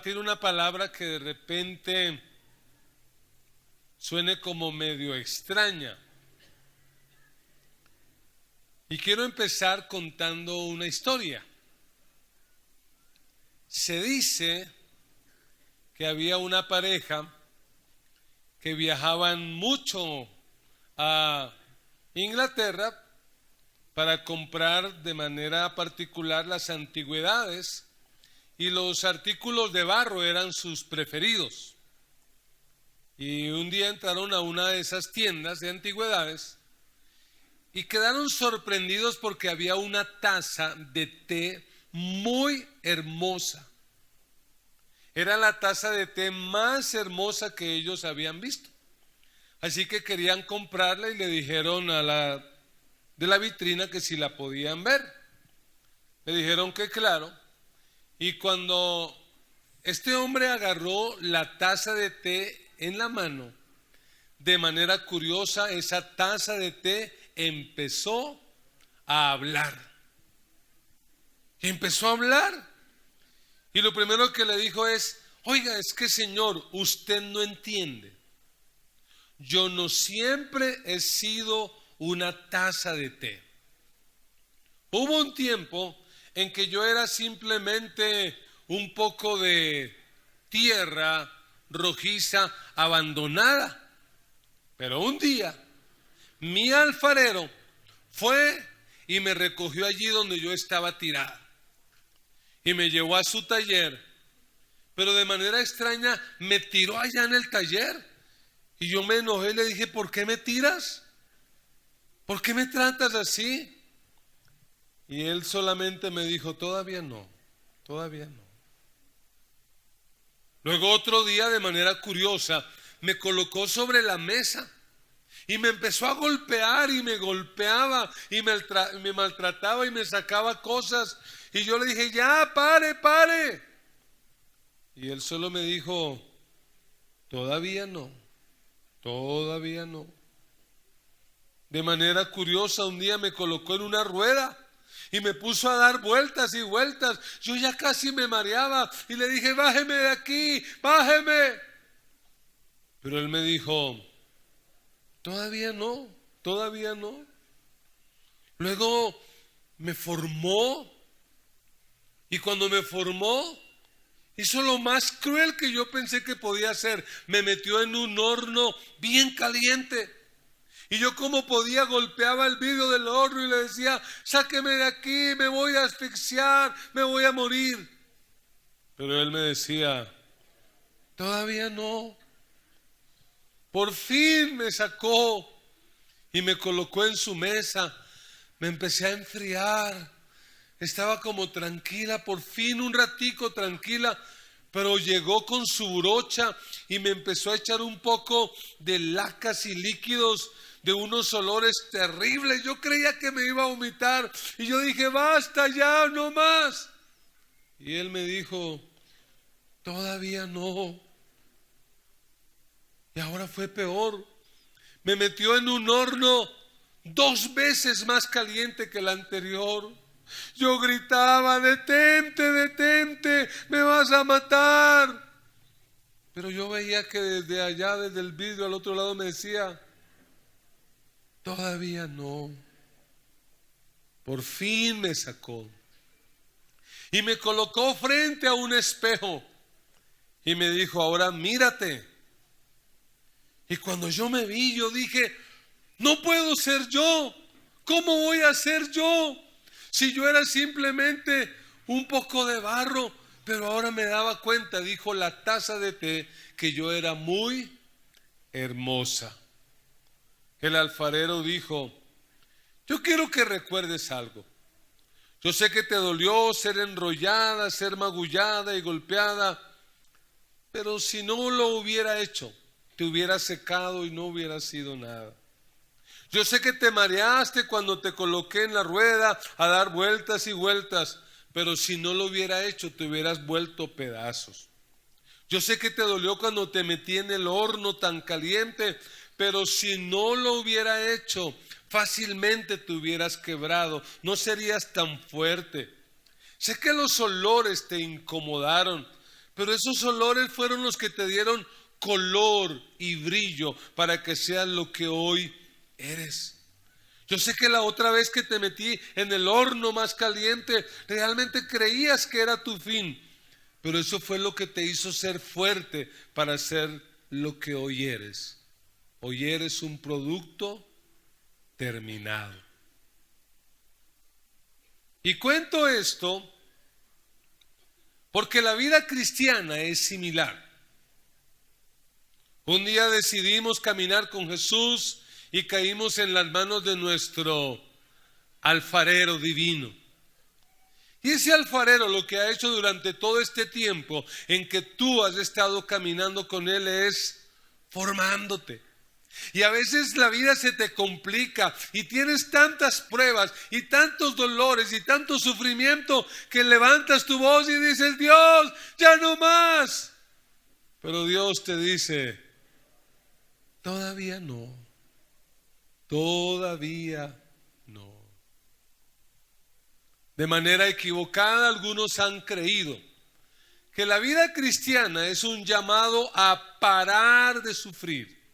compartir una palabra que de repente suene como medio extraña. Y quiero empezar contando una historia. Se dice que había una pareja que viajaban mucho a Inglaterra para comprar de manera particular las antigüedades, y los artículos de barro eran sus preferidos. Y un día entraron a una de esas tiendas de antigüedades y quedaron sorprendidos porque había una taza de té muy hermosa. Era la taza de té más hermosa que ellos habían visto. Así que querían comprarla y le dijeron a la de la vitrina que si la podían ver. Le dijeron que claro. Y cuando este hombre agarró la taza de té en la mano, de manera curiosa, esa taza de té empezó a hablar. Y empezó a hablar. Y lo primero que le dijo es: oiga, es que señor, usted no entiende. Yo no siempre he sido una taza de té. Hubo un tiempo en que yo era simplemente un poco de tierra rojiza abandonada. Pero un día mi alfarero fue y me recogió allí donde yo estaba tirada y me llevó a su taller, pero de manera extraña me tiró allá en el taller y yo me enojé y le dije: ¿por qué me tiras? ¿Por qué me tratas así? Y él solamente me dijo: todavía no, todavía no. Luego otro día, de manera curiosa, me colocó sobre la mesa y me empezó a golpear y me golpeaba y me maltrataba y me sacaba cosas. Y yo le dije: ya, pare, pare. Y él solo me dijo: todavía no, todavía no. De manera curiosa, un día me colocó en una rueda y me puso a dar vueltas y vueltas. Yo ya casi me mareaba y le dije: bájeme de aquí, bájeme. Pero él me dijo: todavía no, todavía no. Luego me formó, y cuando me formó hizo lo más cruel que yo pensé que podía hacer. Me metió en un horno bien caliente. Y yo, como podía, golpeaba el vidrio del horno y le decía: sáqueme de aquí, me voy a asfixiar, me voy a morir. Pero él me decía: todavía no. Por fin me sacó y me colocó en su mesa. Me empecé a enfriar. Estaba como tranquila, por fin un ratico tranquila. Pero llegó con su brocha y me empezó a echar un poco de lacas y líquidos de unos olores terribles. Yo creía que me iba a vomitar y yo dije: basta ya, no más. Y él me dijo: todavía no. Y ahora fue peor. Me metió en un horno 2 veces más caliente que el anterior. Yo gritaba: detente, detente, me vas a matar. Pero yo veía que desde allá, desde el vidrio al otro lado, me decía: todavía no. Por fin me sacó y me colocó frente a un espejo y me dijo: ahora mírate. Y cuando yo me vi, yo dije: no puedo ser yo. ¿Cómo voy a ser yo? Si yo era simplemente un poco de barro. Pero ahora me daba cuenta, dijo la taza de té, que yo era muy hermosa. El alfarero dijo: yo quiero que recuerdes algo. Yo sé que te dolió ser enrollada, ser magullada y golpeada, pero si no lo hubiera hecho, te hubiera secado y no hubiera sido nada. Yo sé que te mareaste cuando te coloqué en la rueda a dar vueltas y vueltas, pero si no lo hubiera hecho, te hubieras vuelto pedazos. Yo sé que te dolió cuando te metí en el horno tan caliente, pero si no lo hubiera hecho, fácilmente te hubieras quebrado, no serías tan fuerte. Sé que los olores te incomodaron, Pero esos olores fueron los que te dieron color y brillo para que seas lo que hoy eres. Yo sé que la otra vez que te metí en el horno más caliente, realmente creías que era tu fin, pero eso fue lo que te hizo ser fuerte para ser lo que hoy eres. Hoy eres un producto terminado. Y cuento esto porque la vida cristiana es similar. Un día decidimos caminar con Jesús y caímos en las manos de nuestro alfarero divino. Y ese alfarero lo que ha hecho durante todo este tiempo en que tú has estado caminando con Él es formándote. Y a veces la vida se te complica y tienes tantas pruebas y tantos dolores y tanto sufrimiento que levantas tu voz y dices: Dios, ya no más. Pero Dios te dice: todavía no, todavía no. De manera equivocada algunos han creído que la vida cristiana es un llamado a parar de sufrir.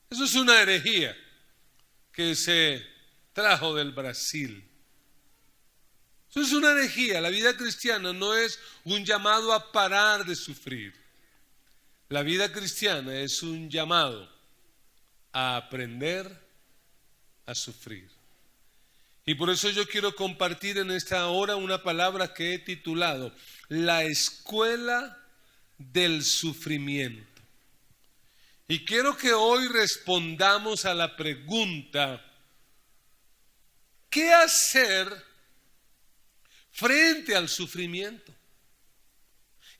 Eso es una herejía que se trajo del Brasil. Eso es una herejía. La vida cristiana no es un llamado a parar de sufrir. La vida cristiana es un llamado a aprender a sufrir. Y por eso yo quiero compartir en esta hora una palabra que he titulado La escuela del sufrimiento. Y quiero que hoy respondamos a la pregunta: ¿qué hacer frente al sufrimiento?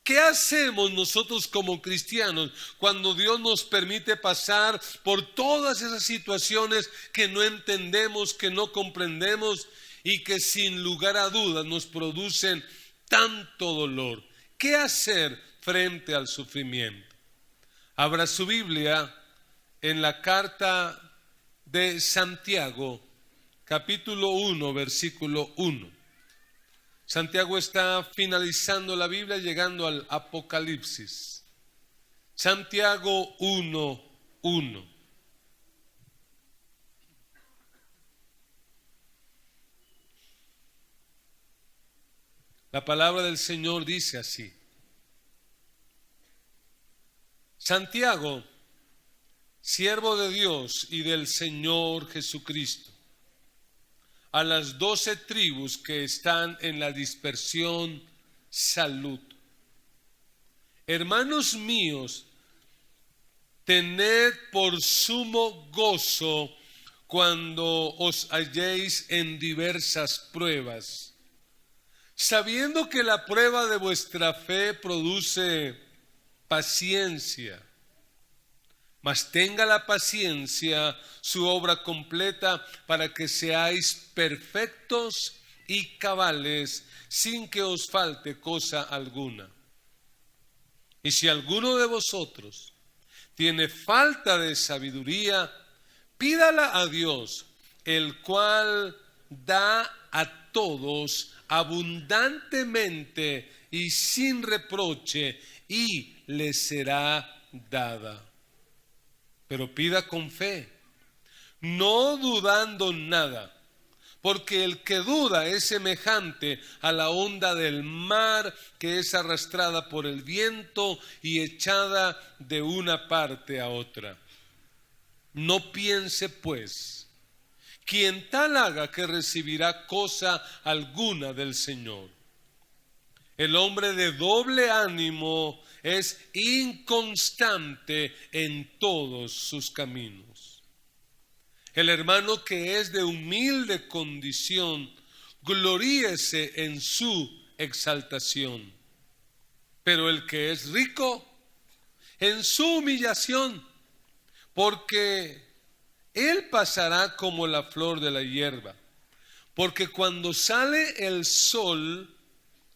¿Qué hacemos nosotros como cristianos cuando Dios nos permite pasar por todas esas situaciones que no entendemos, que no comprendemos y que sin lugar a dudas nos producen tanto dolor? ¿Qué hacer frente al sufrimiento? Abra su Biblia en la carta de Santiago, capítulo 1, versículo 1. Santiago está finalizando la Biblia, llegando al Apocalipsis. Santiago 1, 1. La palabra del Señor dice así: Santiago, siervo de Dios y del Señor Jesucristo, a las 12 tribus que están en la dispersión, salud. Hermanos míos, tened por sumo gozo cuando os halléis en diversas pruebas, sabiendo que la prueba de vuestra fe produce paciencia. Mas tenga la paciencia su obra completa para que seáis perfectos y cabales, sin que os falte cosa alguna. Y si alguno de vosotros tiene falta de sabiduría, pídala a Dios, el cual da a todos abundantemente y sin reproche, y le será dada. Pero pida con fe, no dudando nada, porque el que duda es semejante a la onda del mar que es arrastrada por el viento y echada de una parte a otra. No piense pues, quien tal haga que recibirá cosa alguna del Señor. El hombre de doble ánimo es inconstante en todos sus caminos. El hermano que es de humilde condición, gloríese en su exaltación. Pero el que es rico, en su humillación, porque él pasará como la flor de la hierba. Porque cuando sale el sol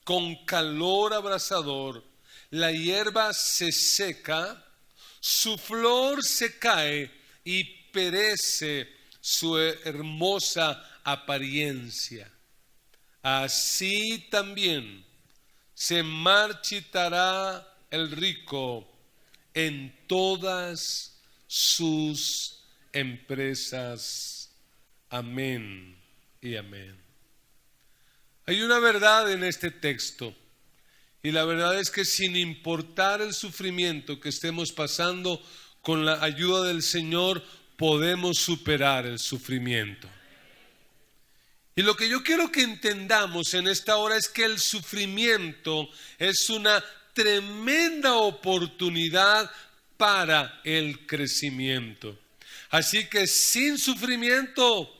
con calor abrasador, la hierba se seca, su flor se cae y perece su hermosa apariencia. Así también se marchitará el rico en todas sus empresas. Amén y amén. Hay una verdad en este texto, y la verdad es que sin importar el sufrimiento que estemos pasando, con la ayuda del Señor podemos superar el sufrimiento. Y lo que yo quiero que entendamos en esta hora es que el sufrimiento es una tremenda oportunidad para el crecimiento. Así que sin sufrimiento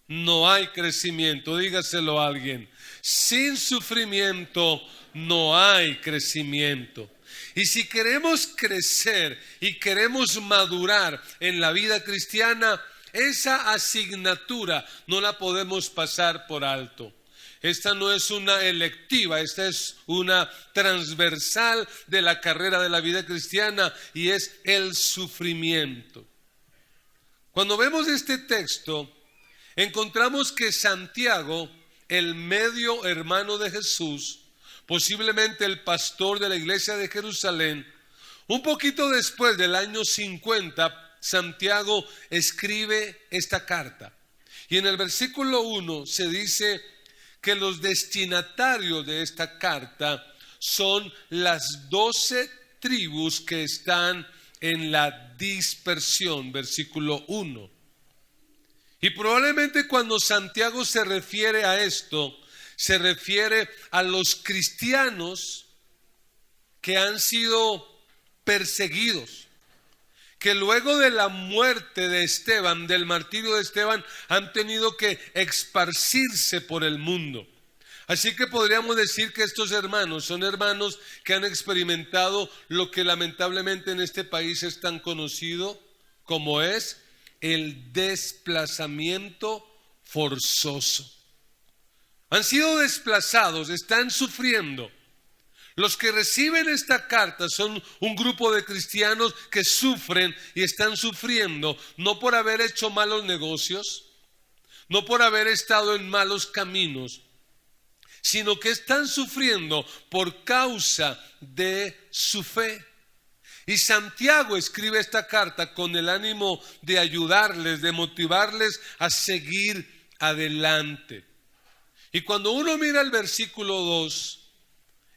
no hay crecimiento. Dígaselo a alguien. Sin sufrimiento no hay crecimiento. Y si queremos crecer y queremos madurar en la vida cristiana, esa asignatura no la podemos pasar por alto. Esta no es una electiva, esta es una transversal de la carrera de la vida cristiana, y es el sufrimiento. Cuando vemos este texto, encontramos que Santiago, el medio hermano de Jesús, posiblemente el pastor de la iglesia de Jerusalén, un poquito después del año 50, Santiago escribe esta carta. Y en el versículo 1 se dice que los destinatarios de esta carta son las 12 tribus que están en la dispersión, versículo 1. Y probablemente cuando Santiago se refiere a esto, se refiere a los cristianos que han sido perseguidos, que luego de la muerte de Esteban, del martirio de Esteban, han tenido que esparcirse por el mundo. Así que podríamos decir que estos hermanos son hermanos que han experimentado lo que lamentablemente en este país es tan conocido como es el desplazamiento forzoso. Han sido desplazados, están sufriendo. Los que reciben esta carta son un grupo de cristianos que sufren y están sufriendo no por haber hecho malos negocios, no por haber estado en malos caminos, sino que están sufriendo por causa de su fe. Y Santiago escribe esta carta con el ánimo de ayudarles, de motivarles a seguir adelante. Y cuando uno mira el versículo 2,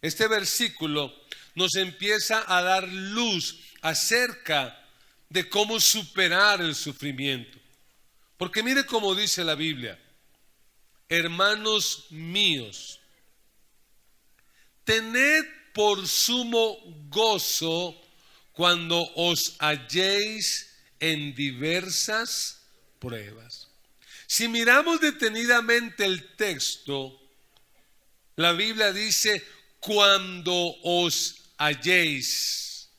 este versículo nos empieza a dar luz acerca de cómo superar el sufrimiento. Porque mire cómo dice la Biblia: hermanos míos, tened por sumo gozo cuando os halléis en diversas pruebas. Si miramos detenidamente el texto, la Biblia dice cuando os halléis.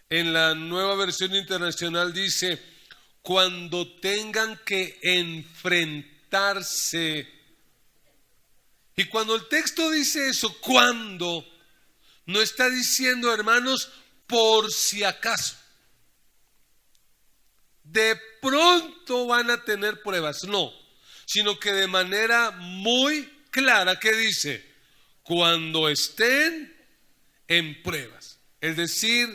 En la Nueva Versión Internacional dice cuando tengan que enfrentarse. Y cuando el texto dice eso, cuando, no está diciendo, hermanos, por si acaso. De pronto van a tener pruebas, no, sino que de manera muy clara, ¿qué dice? Cuando estén en pruebas. Es decir,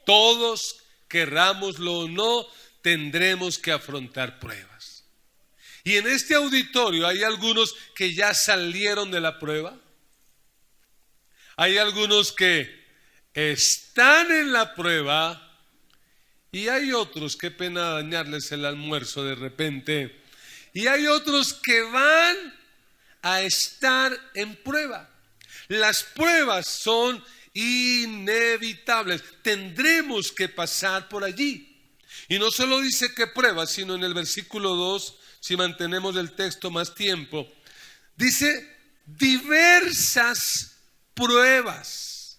todos, querrámoslo o no, tendremos que afrontar pruebas. Y en este auditorio hay algunos que ya salieron de la prueba. Hay algunos que están en la prueba. Y hay otros, qué pena dañarles el almuerzo de repente. Y hay otros que van a estar en prueba. Las pruebas son inevitables. Tendremos que pasar por allí. Y no solo dice que pruebas, sino en el versículo 2, si mantenemos el texto más tiempo, dice diversas pruebas.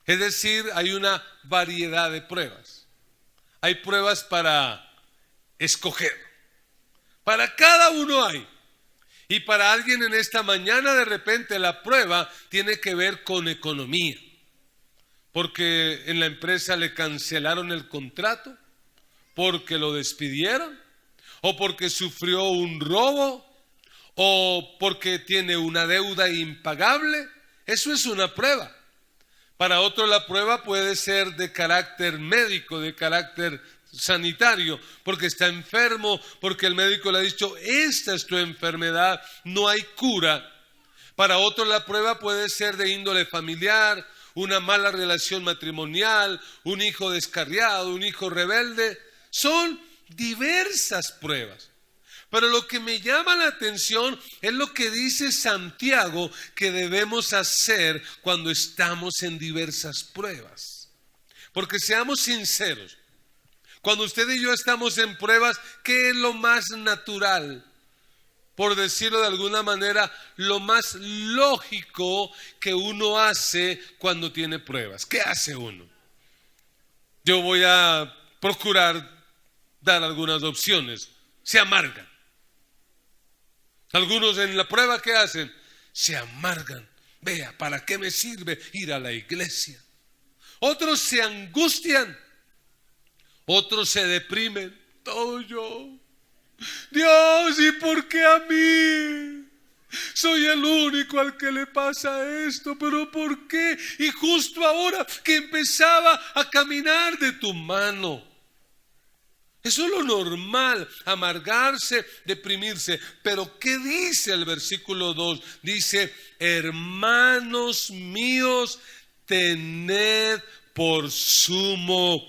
Es decir, hay una variedad de pruebas. Hay pruebas para escoger. Para cada uno hay. Y para alguien en esta mañana de repente la prueba tiene que ver con economía. Porque en la empresa le cancelaron el contrato, porque lo despidieron, o porque sufrió un robo, o porque tiene una deuda impagable. Eso es una prueba. Para otro la prueba puede ser de carácter médico, de carácter sanitario, porque está enfermo, porque el médico le ha dicho, esta es tu enfermedad, no hay cura. Para otro la prueba puede ser de índole familiar, una mala relación matrimonial, un hijo descarriado, un hijo rebelde. Son diversas pruebas. Pero lo que me llama la atención es lo que dice Santiago que debemos hacer cuando estamos en diversas pruebas. Porque seamos sinceros, cuando usted y yo estamos en pruebas, ¿qué es lo más natural? Por decirlo de alguna manera, lo más lógico que uno hace cuando tiene pruebas. ¿Qué hace uno? Yo voy a procurar dar algunas opciones. Se amargan. Algunos en la prueba, ¿qué hacen? Se amargan. Vea, ¿para qué me sirve ir a la iglesia? Otros se angustian. Otros se deprimen. Todo yo. Dios, ¿y por qué a mí? Soy el único al que le pasa esto, pero ¿por qué? Y justo ahora que empezaba a caminar de tu mano. Eso es lo normal, amargarse, deprimirse. Pero ¿qué dice el versículo 2? Dice, hermanos míos, tened por sumo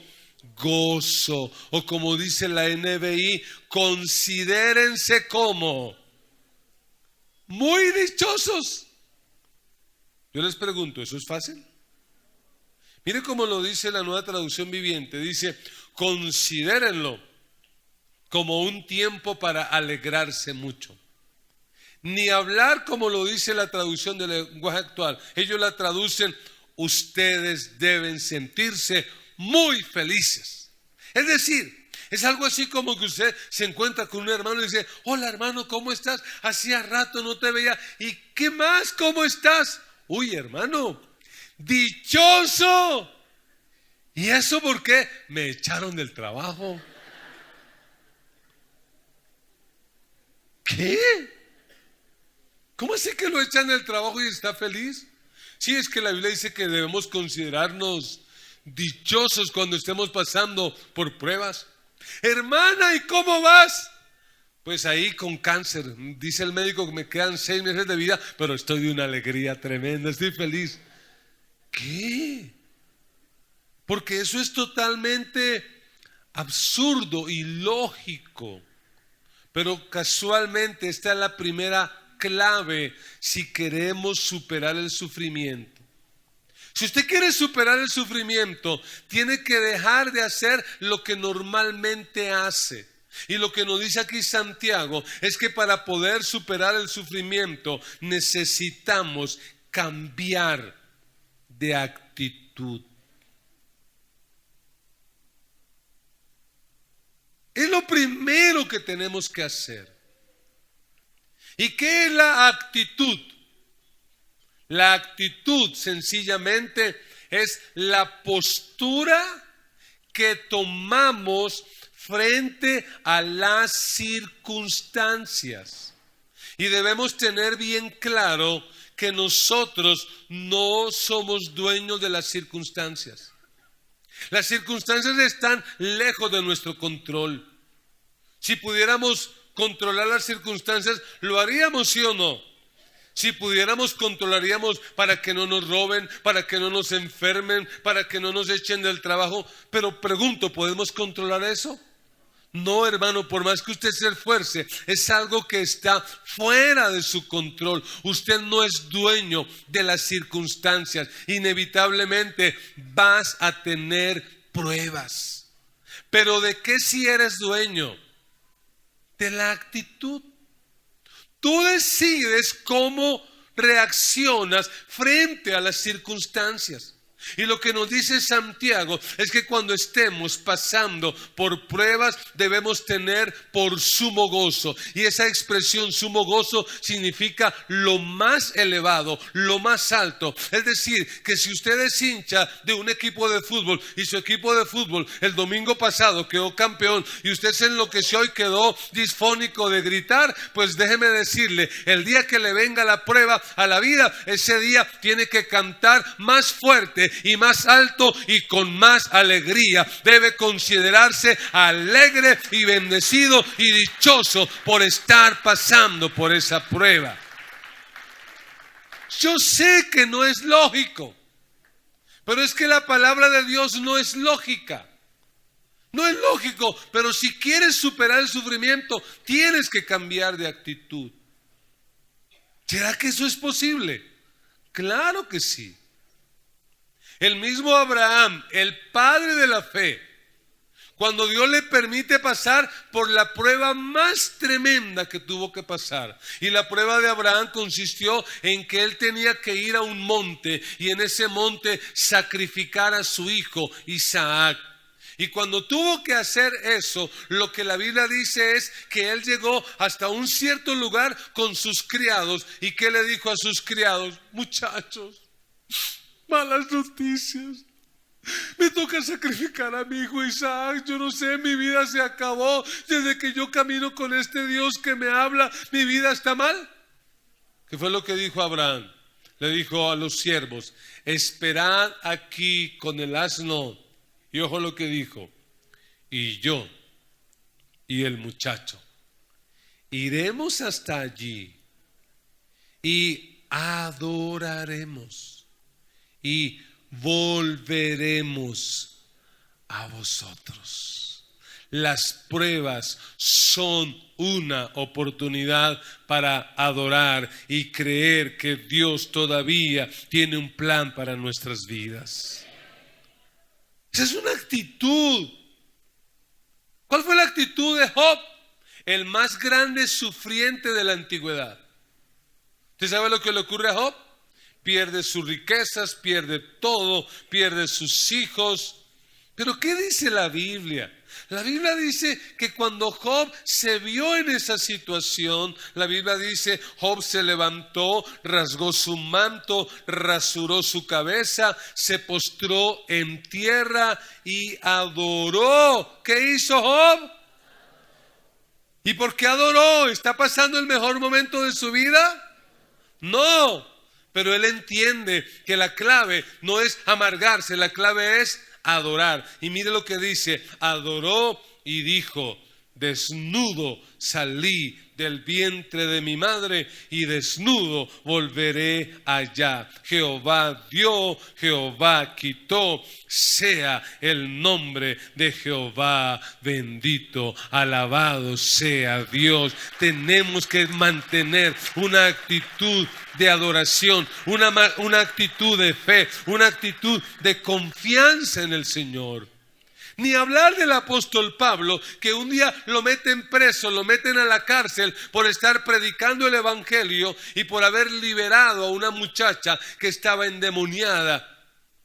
gozo. O como dice la NBI, considérense como muy dichosos. Yo les pregunto, ¿eso es fácil? Mire cómo lo dice la Nueva Traducción Viviente. Dice, considérenlo como un tiempo para alegrarse mucho. Ni hablar como lo dice la traducción del lenguaje actual. Ellos la traducen, ustedes deben sentirse muy felices. Es decir, es algo así como que usted se encuentra con un hermano y dice, hola hermano, ¿cómo estás? Hacía rato no te veía. ¿Y qué más? ¿Cómo estás? Uy, hermano, dichoso. ¿Y eso por qué? Me echaron del trabajo. ¿Qué? ¿Cómo así que lo echan del trabajo y está feliz? Sí, es que la Biblia dice que debemos considerarnos dichosos cuando estemos pasando por pruebas. Hermana, ¿y cómo vas? Pues ahí con cáncer. Dice el médico que me quedan 6 meses de vida, pero estoy de una alegría tremenda, estoy feliz. ¿Qué? Porque eso es totalmente absurdo y ilógico. Pero casualmente esta es la primera clave si queremos superar el sufrimiento. Si usted quiere superar el sufrimiento, tiene que dejar de hacer lo que normalmente hace. Y lo que nos dice aquí Santiago es que para poder superar el sufrimiento necesitamos cambiar de actitud. Es lo primero que tenemos que hacer. ¿Y qué es la actitud? La actitud sencillamente es la postura que tomamos frente a las circunstancias. Y debemos tener bien claro que nosotros no somos dueños de las circunstancias. Las circunstancias están lejos de nuestro control. Si pudiéramos controlar las circunstancias, ¿lo haríamos, sí o no? Si pudiéramos, controlaríamos para que no nos roben, para que no nos enfermen, para que no nos echen del trabajo. Pero pregunto, ¿podemos controlar eso? No, hermano, por más que usted se esfuerce, es algo que está fuera de su control. Usted no es dueño de las circunstancias. Inevitablemente vas a tener pruebas. Pero ¿de qué si eres dueño? De la actitud. Tú decides cómo reaccionas frente a las circunstancias. Y lo que nos dice Santiago es que cuando estemos pasando por pruebas debemos tener por sumo gozo. Y esa expresión sumo gozo significa lo más elevado, lo más alto. Es decir, que si usted es hincha de un equipo de fútbol y su equipo de fútbol el domingo pasado quedó campeón y usted se enloqueció y quedó disfónico de gritar, pues déjeme decirle, el día que le venga la prueba a la vida, ese día tiene que cantar más fuerte y más alto y con más alegría. Debe considerarse alegre y bendecido y dichoso por estar pasando por esa prueba. Yo sé que no es lógico, pero es que la palabra de Dios no es lógica. No es lógico, pero si quieres superar el sufrimiento, tienes que cambiar de actitud. ¿Será que eso es posible? Claro que sí. El mismo Abraham, el padre de la fe, cuando Dios le permite pasar por la prueba más tremenda que tuvo que pasar. Y la prueba de Abraham consistió en que él tenía que ir a un monte y en ese monte sacrificar a su hijo Isaac. Y cuando tuvo que hacer eso, lo que la Biblia dice es que él llegó hasta un cierto lugar con sus criados. ¿Y qué le dijo a sus criados? Muchachos, malas noticias. Me toca sacrificar a mi hijo Isaac. Yo no sé, mi vida se acabó. Desde que yo camino con este Dios que me habla, mi vida está mal. ¿Qué fue lo que dijo Abraham? Le dijo a los siervos: esperad aquí con el asno. Y ojo lo que dijo: y yo y el muchacho iremos hasta allí y adoraremos y volveremos a vosotros. Las pruebas son una oportunidad para adorar y creer que Dios todavía tiene un plan para nuestras vidas. Esa es una actitud. ¿Cuál fue la actitud de Job? El más grande sufriente de la antigüedad. ¿Usted sabe lo que le ocurre a Job? Pierde sus riquezas, pierde todo, pierde sus hijos. Pero ¿qué dice la Biblia? La Biblia dice que cuando Job se vio en esa situación, la Biblia dice: Job se levantó, rasgó su manto, rasuró su cabeza, se postró en tierra y adoró. ¿Qué hizo Job? ¿Y por qué adoró? ¿Está pasando el mejor momento de su vida? No, pero él entiende que la clave no es amargarse, la clave es adorar. Y mire lo que dice: adoró y dijo: desnudo salí del vientre de mi madre y desnudo volveré allá. Jehová dio, Jehová quitó, sea el nombre de Jehová bendito, alabado sea Dios. Tenemos que mantener una actitud de adoración, una actitud de fe, una actitud de confianza en el Señor. Ni hablar del apóstol Pablo, que un día lo meten preso, lo meten a la cárcel por estar predicando el evangelio y por haber liberado a una muchacha que estaba endemoniada.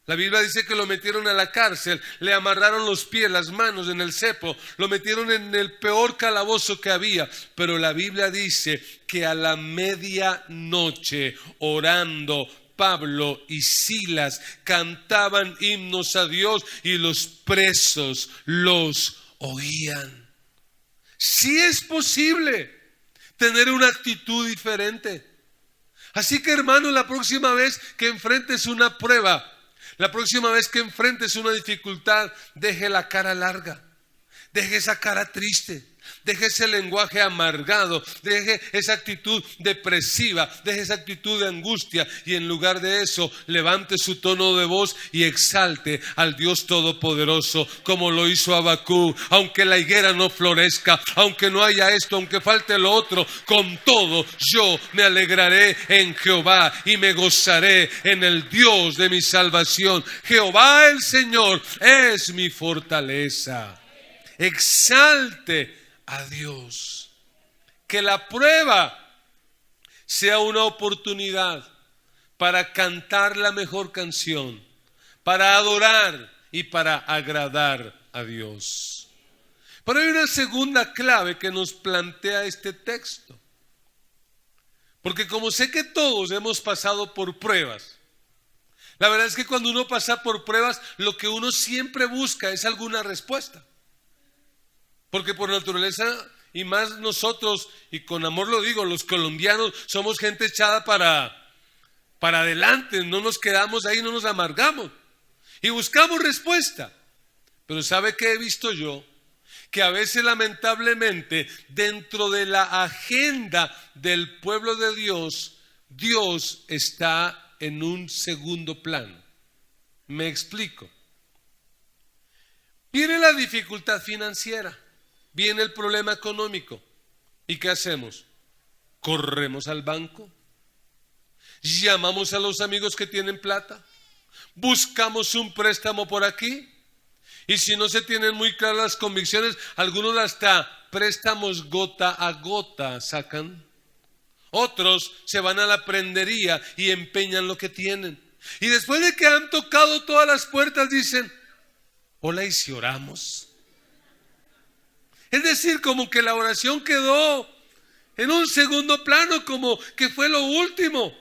La Biblia dice que lo metieron a la cárcel, le amarraron los pies, las manos en el cepo, lo metieron en el peor calabozo que había. Pero la Biblia dice que a la medianoche, orando, Pablo y Silas cantaban himnos a Dios y los presos los oían. Sí es posible tener una actitud diferente. Así que, hermano, la próxima vez que enfrentes una prueba, la próxima vez que enfrentes una dificultad, deje la cara larga, deje esa cara triste, deje ese lenguaje amargado, deje esa actitud depresiva, deje esa actitud de angustia y en lugar de eso levante su tono de voz y exalte al Dios Todopoderoso como lo hizo Habacuc. Aunque la higuera no florezca, aunque no haya esto, aunque falte lo otro, con todo yo me alegraré en Jehová y me gozaré en el Dios de mi salvación. Jehová el Señor es mi fortaleza. Exalte a Dios. Que la prueba sea una oportunidad para cantar la mejor canción, para adorar y para agradar a Dios. Pero hay una segunda clave que nos plantea este texto. Porque como sé que todos hemos pasado por pruebas, la verdad es que cuando uno pasa por pruebas, lo que uno siempre busca es alguna respuesta. Porque por naturaleza, y más nosotros, y con amor lo digo, los colombianos somos gente echada para adelante, no nos quedamos ahí, no nos amargamos. Y buscamos respuesta. Pero ¿sabe qué he visto yo? Que a veces lamentablemente dentro de la agenda del pueblo de Dios, Dios está en un segundo plano. Me explico. Viene la dificultad financiera, viene el problema económico. ¿Y qué hacemos? Corremos al banco, llamamos a los amigos que tienen plata, buscamos un préstamo por aquí. Y si no se tienen muy claras las convicciones, algunos hasta préstamos gota a gota sacan. Otros se van a la prendería y empeñan lo que tienen. Y después de que han tocado todas las puertas dicen, hola, ¿y si oramos? Es decir, como que la oración quedó en un segundo plano, como que fue lo último.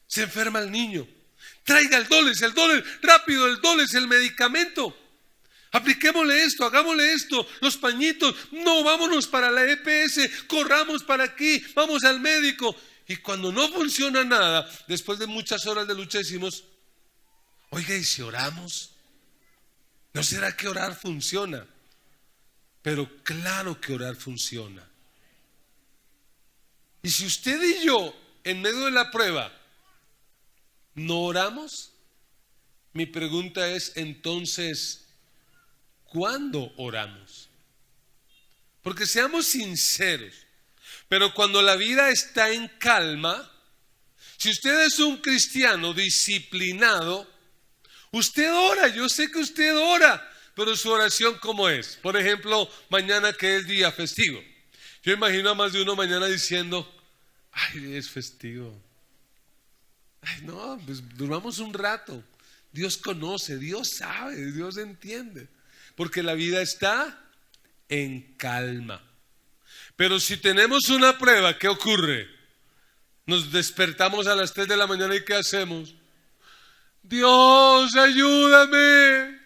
Se enferma el niño. Traiga el Dolex, rápido, el Dolex, el medicamento. Apliquémosle esto, hagámosle esto, los pañitos, no, vámonos para la EPS, corramos para aquí, vamos al médico. Y cuando no funciona nada, después de muchas horas de lucha decimos, oiga, ¿y si oramos? ¿No será que orar funciona? Pero claro que orar funciona. Y si usted y yo, en medio de la prueba, no oramos, mi pregunta es entonces, ¿cuándo oramos? Porque seamos sinceros, pero cuando la vida está en calma, si usted es un cristiano disciplinado, usted ora, yo sé que usted ora, pero su oración ¿cómo es? Por ejemplo, mañana que es día festivo, yo imagino a más de uno mañana diciendo, ay, es festivo, ay no, pues durmamos un rato, Dios conoce, Dios sabe, Dios entiende. Porque la vida está en calma. Pero si tenemos una prueba, ¿qué ocurre? Nos despertamos a las 3 de la mañana y ¿qué hacemos? Dios, ayúdame.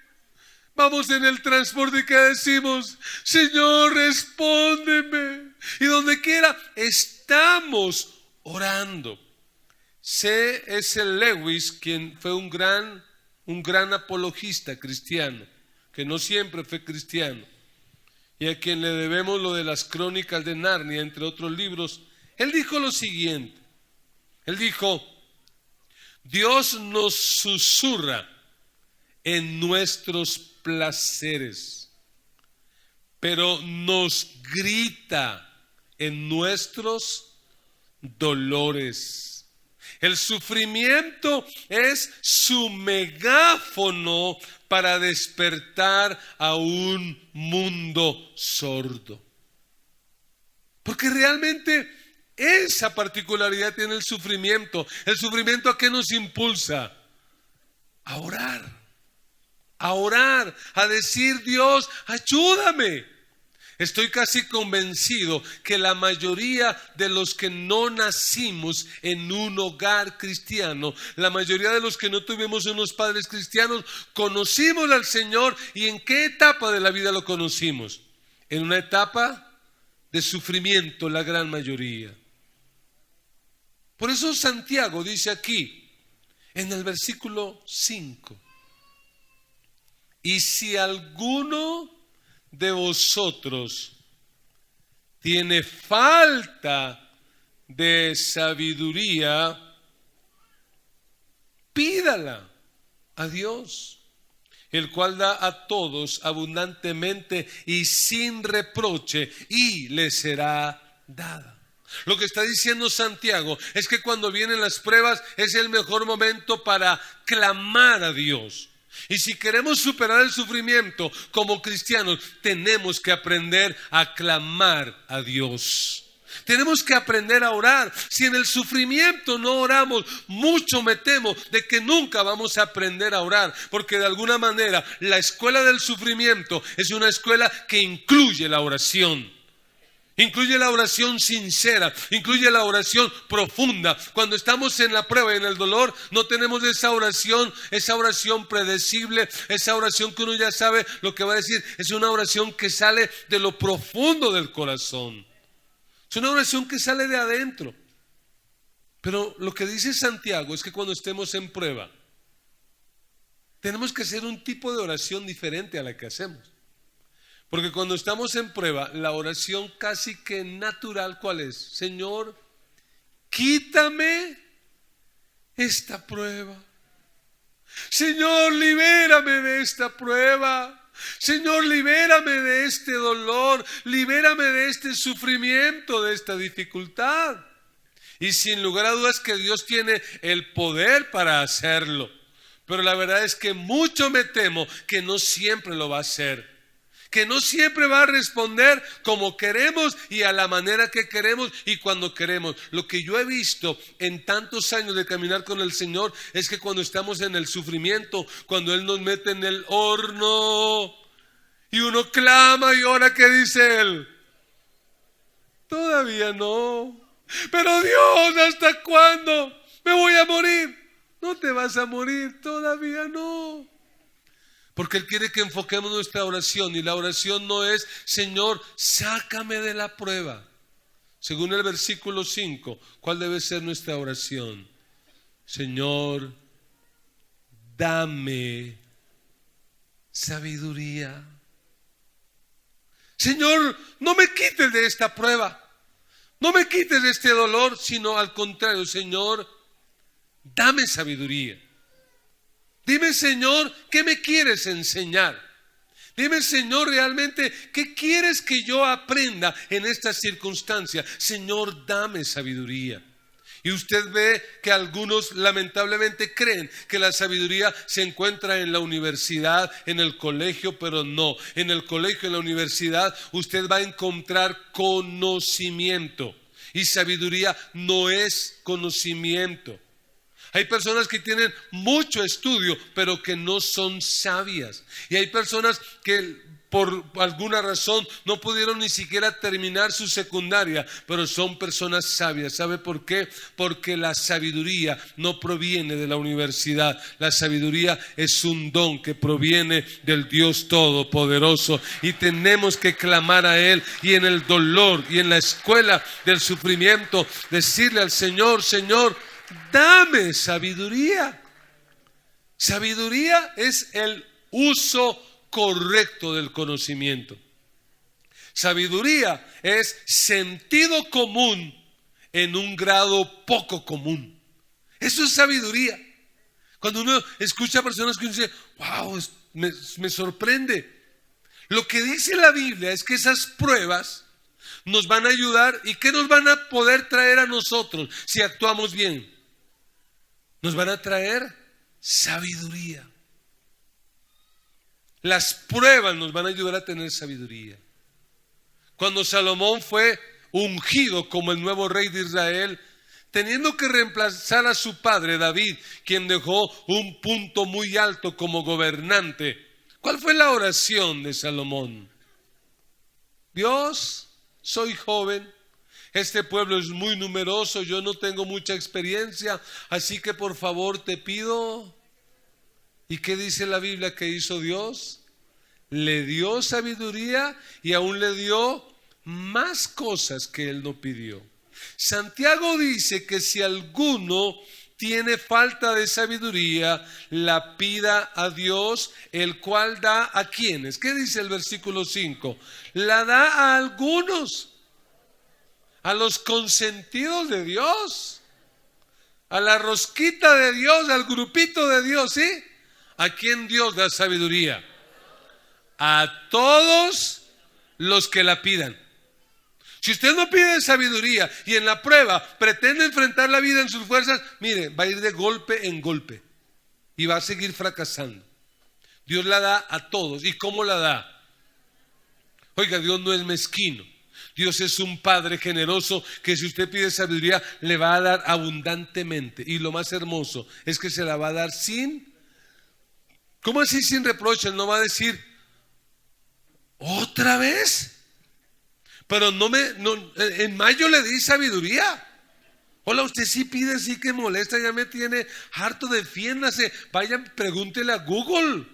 Vamos en el transporte y ¿qué decimos? Señor, respóndeme. Y donde quiera estamos orando. C.S. Lewis, quien fue un gran apologista cristiano, que no siempre fue cristiano, y a quien le debemos lo de las Crónicas de Narnia, entre otros libros, él dijo lo siguiente, él dijo, Dios nos susurra en nuestros placeres, pero nos grita en nuestros dolores. El sufrimiento es su megáfono para despertar a un mundo sordo. Porque realmente esa particularidad tiene el sufrimiento. ¿El sufrimiento a qué nos impulsa? A orar, a decir, Dios, ayúdame. Estoy casi convencido que la mayoría de los que no nacimos en un hogar cristiano, la mayoría de los que no tuvimos unos padres cristianos, conocimos al Señor. ¿Y en qué etapa de la vida lo conocimos? En una etapa de sufrimiento, la gran mayoría. Por eso Santiago dice aquí, en el versículo 5, y si alguno de vosotros tiene falta de sabiduría, pídala a Dios, el cual da a todos abundantemente y sin reproche, y le será dada. Lo que está diciendo Santiago es que cuando vienen las pruebas es el mejor momento para clamar a Dios. Y si queremos superar el sufrimiento como cristianos, tenemos que aprender a clamar a Dios. Tenemos que aprender a orar. Si en el sufrimiento no oramos, mucho me temo de que nunca vamos a aprender a orar, porque de alguna manera la escuela del sufrimiento es una escuela que incluye la oración. Incluye la oración sincera, incluye la oración profunda. Cuando estamos en la prueba y en el dolor, no tenemos esa oración predecible, esa oración que uno ya sabe lo que va a decir. Es una oración que sale de lo profundo del corazón. Es una oración que sale de adentro. Pero lo que dice Santiago es que cuando estemos en prueba, tenemos que hacer un tipo de oración diferente a la que hacemos. Porque cuando estamos en prueba, la oración casi que natural, ¿cuál es? Señor, quítame esta prueba. Señor, libérame de esta prueba. Señor, libérame de este dolor. Libérame de este sufrimiento, de esta dificultad. Y sin lugar a dudas que Dios tiene el poder para hacerlo. Pero la verdad es que mucho me temo que no siempre lo va a hacer. Que no siempre va a responder como queremos y a la manera que queremos y cuando queremos. Lo que yo he visto en tantos años de caminar con el Señor es que cuando estamos en el sufrimiento, cuando Él nos mete en el horno y uno clama y ora, ¿qué dice Él? Todavía no. Pero Dios, ¿hasta cuándo? ¿Me voy a morir? No te vas a morir, todavía no. Porque Él quiere que enfoquemos nuestra oración. Y la oración no es, Señor, sácame de la prueba. Según el versículo 5, ¿cuál debe ser nuestra oración? Señor, dame sabiduría. Señor, no me quites de esta prueba. No me quites de este dolor, sino al contrario, Señor, dame sabiduría. Dime, Señor, ¿qué me quieres enseñar? Dime, Señor, realmente, ¿qué quieres que yo aprenda en esta circunstancia? Señor, dame sabiduría. Y usted ve que algunos lamentablemente creen que la sabiduría se encuentra en la universidad, en el colegio, pero no. En el colegio, en la universidad, usted va a encontrar conocimiento. Y sabiduría no es conocimiento. Hay personas que tienen mucho estudio, pero que no son sabias. Y hay personas que por alguna razón no pudieron ni siquiera terminar su secundaria, pero son personas sabias. ¿Sabe por qué? Porque la sabiduría no proviene de la universidad. La sabiduría es un don que proviene del Dios Todopoderoso. Y tenemos que clamar a Él. Y en el dolor y en la escuela del sufrimiento, decirle al Señor, Señor, dame sabiduría. Sabiduría es el uso correcto del conocimiento. Sabiduría es sentido común en un grado poco común. Eso es sabiduría. Cuando uno escucha a personas que uno dice, wow, me sorprende. Lo que dice la Biblia es que esas pruebas nos van a ayudar. ¿Y qué nos van a poder traer a nosotros si actuamos bien? Nos van a traer sabiduría. Las pruebas nos van a ayudar a tener sabiduría. Cuando Salomón fue ungido como el nuevo rey de Israel, teniendo que reemplazar a su padre David, quien dejó un punto muy alto como gobernante, ¿cuál fue la oración de Salomón? Dios, soy joven. Este pueblo es muy numeroso, yo no tengo mucha experiencia, así que por favor te pido. ¿Y qué dice la Biblia que hizo Dios? Le dio sabiduría y aún le dio más cosas que él no pidió. Santiago dice que si alguno tiene falta de sabiduría, la pida a Dios, el cual da a quienes. ¿Qué dice el versículo 5? La da a algunos. A los consentidos de Dios, a la rosquita de Dios, al grupito de Dios, ¿sí? ¿A quién Dios da sabiduría? A todos los que la pidan. Si usted no pide sabiduría y en la prueba pretende enfrentar la vida en sus fuerzas, mire, va a ir de golpe en golpe y va a seguir fracasando. Dios la da a todos. ¿Y cómo la da? Oiga, Dios no es mezquino. Dios es un Padre generoso que si usted pide sabiduría le va a dar abundantemente. Y lo más hermoso es que se la va a dar sin, ¿cómo así sin reproches? No va a decir, ¿otra vez? Pero en mayo le di sabiduría. Hola, usted sí pide, sí que molesta, ya me tiene harto, defiéndase. Vayan, pregúntele a Google.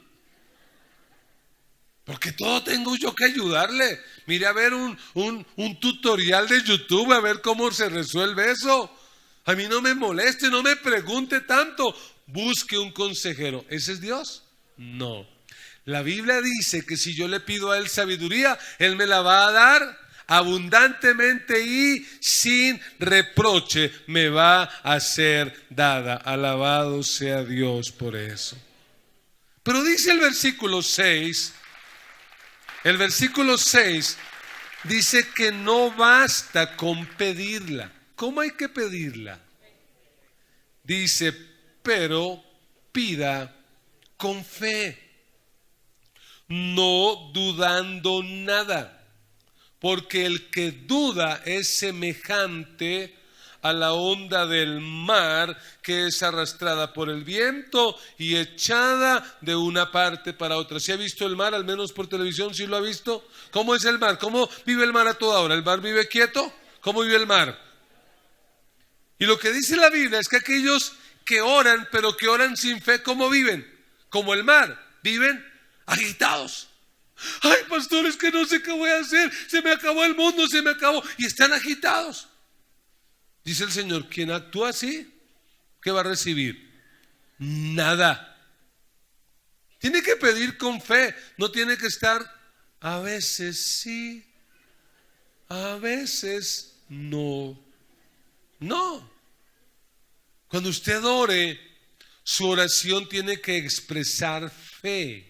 Porque todo tengo yo que ayudarle. Mire a ver un tutorial de YouTube, a ver cómo se resuelve eso. A mí no me moleste, no me pregunte tanto. Busque un consejero. ¿Ese es Dios? No. La Biblia dice que si yo le pido a Él sabiduría, Él me la va a dar abundantemente y sin reproche me va a ser dada. Alabado sea Dios por eso. Pero dice el versículo 6, dice que no basta con pedirla. ¿Cómo hay que pedirla? Dice, pero pida con fe, no dudando nada. Porque el que duda es semejante a la onda del mar que es arrastrada por el viento y echada de una parte para otra. ¿Sí ha visto el mar, al menos por televisión? ¿Sí lo ha visto? ¿Cómo es el mar? ¿Cómo vive el mar a toda hora? ¿El mar vive quieto? ¿Cómo vive el mar? Y lo que dice la Biblia es que aquellos que oran, pero que oran sin fe, ¿cómo viven? Como el mar, viven agitados. Ay, pastor, es que no sé qué voy a hacer, se me acabó el mundo, se me acabó, y están agitados. Dice el Señor, quien actúa así, ¿qué va a recibir? Nada. Tiene que pedir con fe, no tiene que estar a veces sí, a veces no. No. Cuando usted ore, su oración tiene que expresar fe.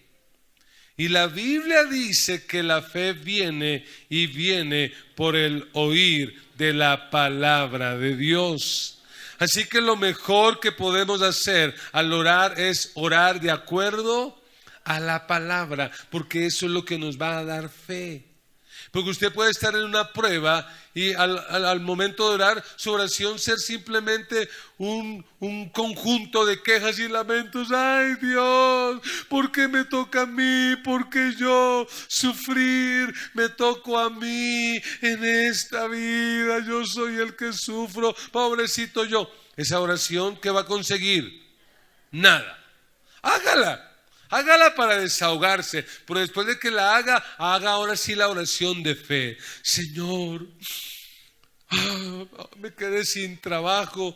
Y la Biblia dice que la fe viene y viene por el oír de la palabra de Dios. Así que lo mejor que podemos hacer al orar es orar de acuerdo a la palabra, porque eso es lo que nos va a dar fe. Porque usted puede estar en una prueba y al momento de orar, su oración ser simplemente un conjunto de quejas y lamentos. Ay, Dios, ¿por qué me toca a mí? ¿Por qué yo sufrir? Me toco a mí en esta vida. Yo soy el que sufro. Pobrecito yo. Esa oración, ¿qué va a conseguir? Nada. Hágala para desahogarse, pero después de que la haga ahora sí la oración de fe. Señor, me quedé sin trabajo,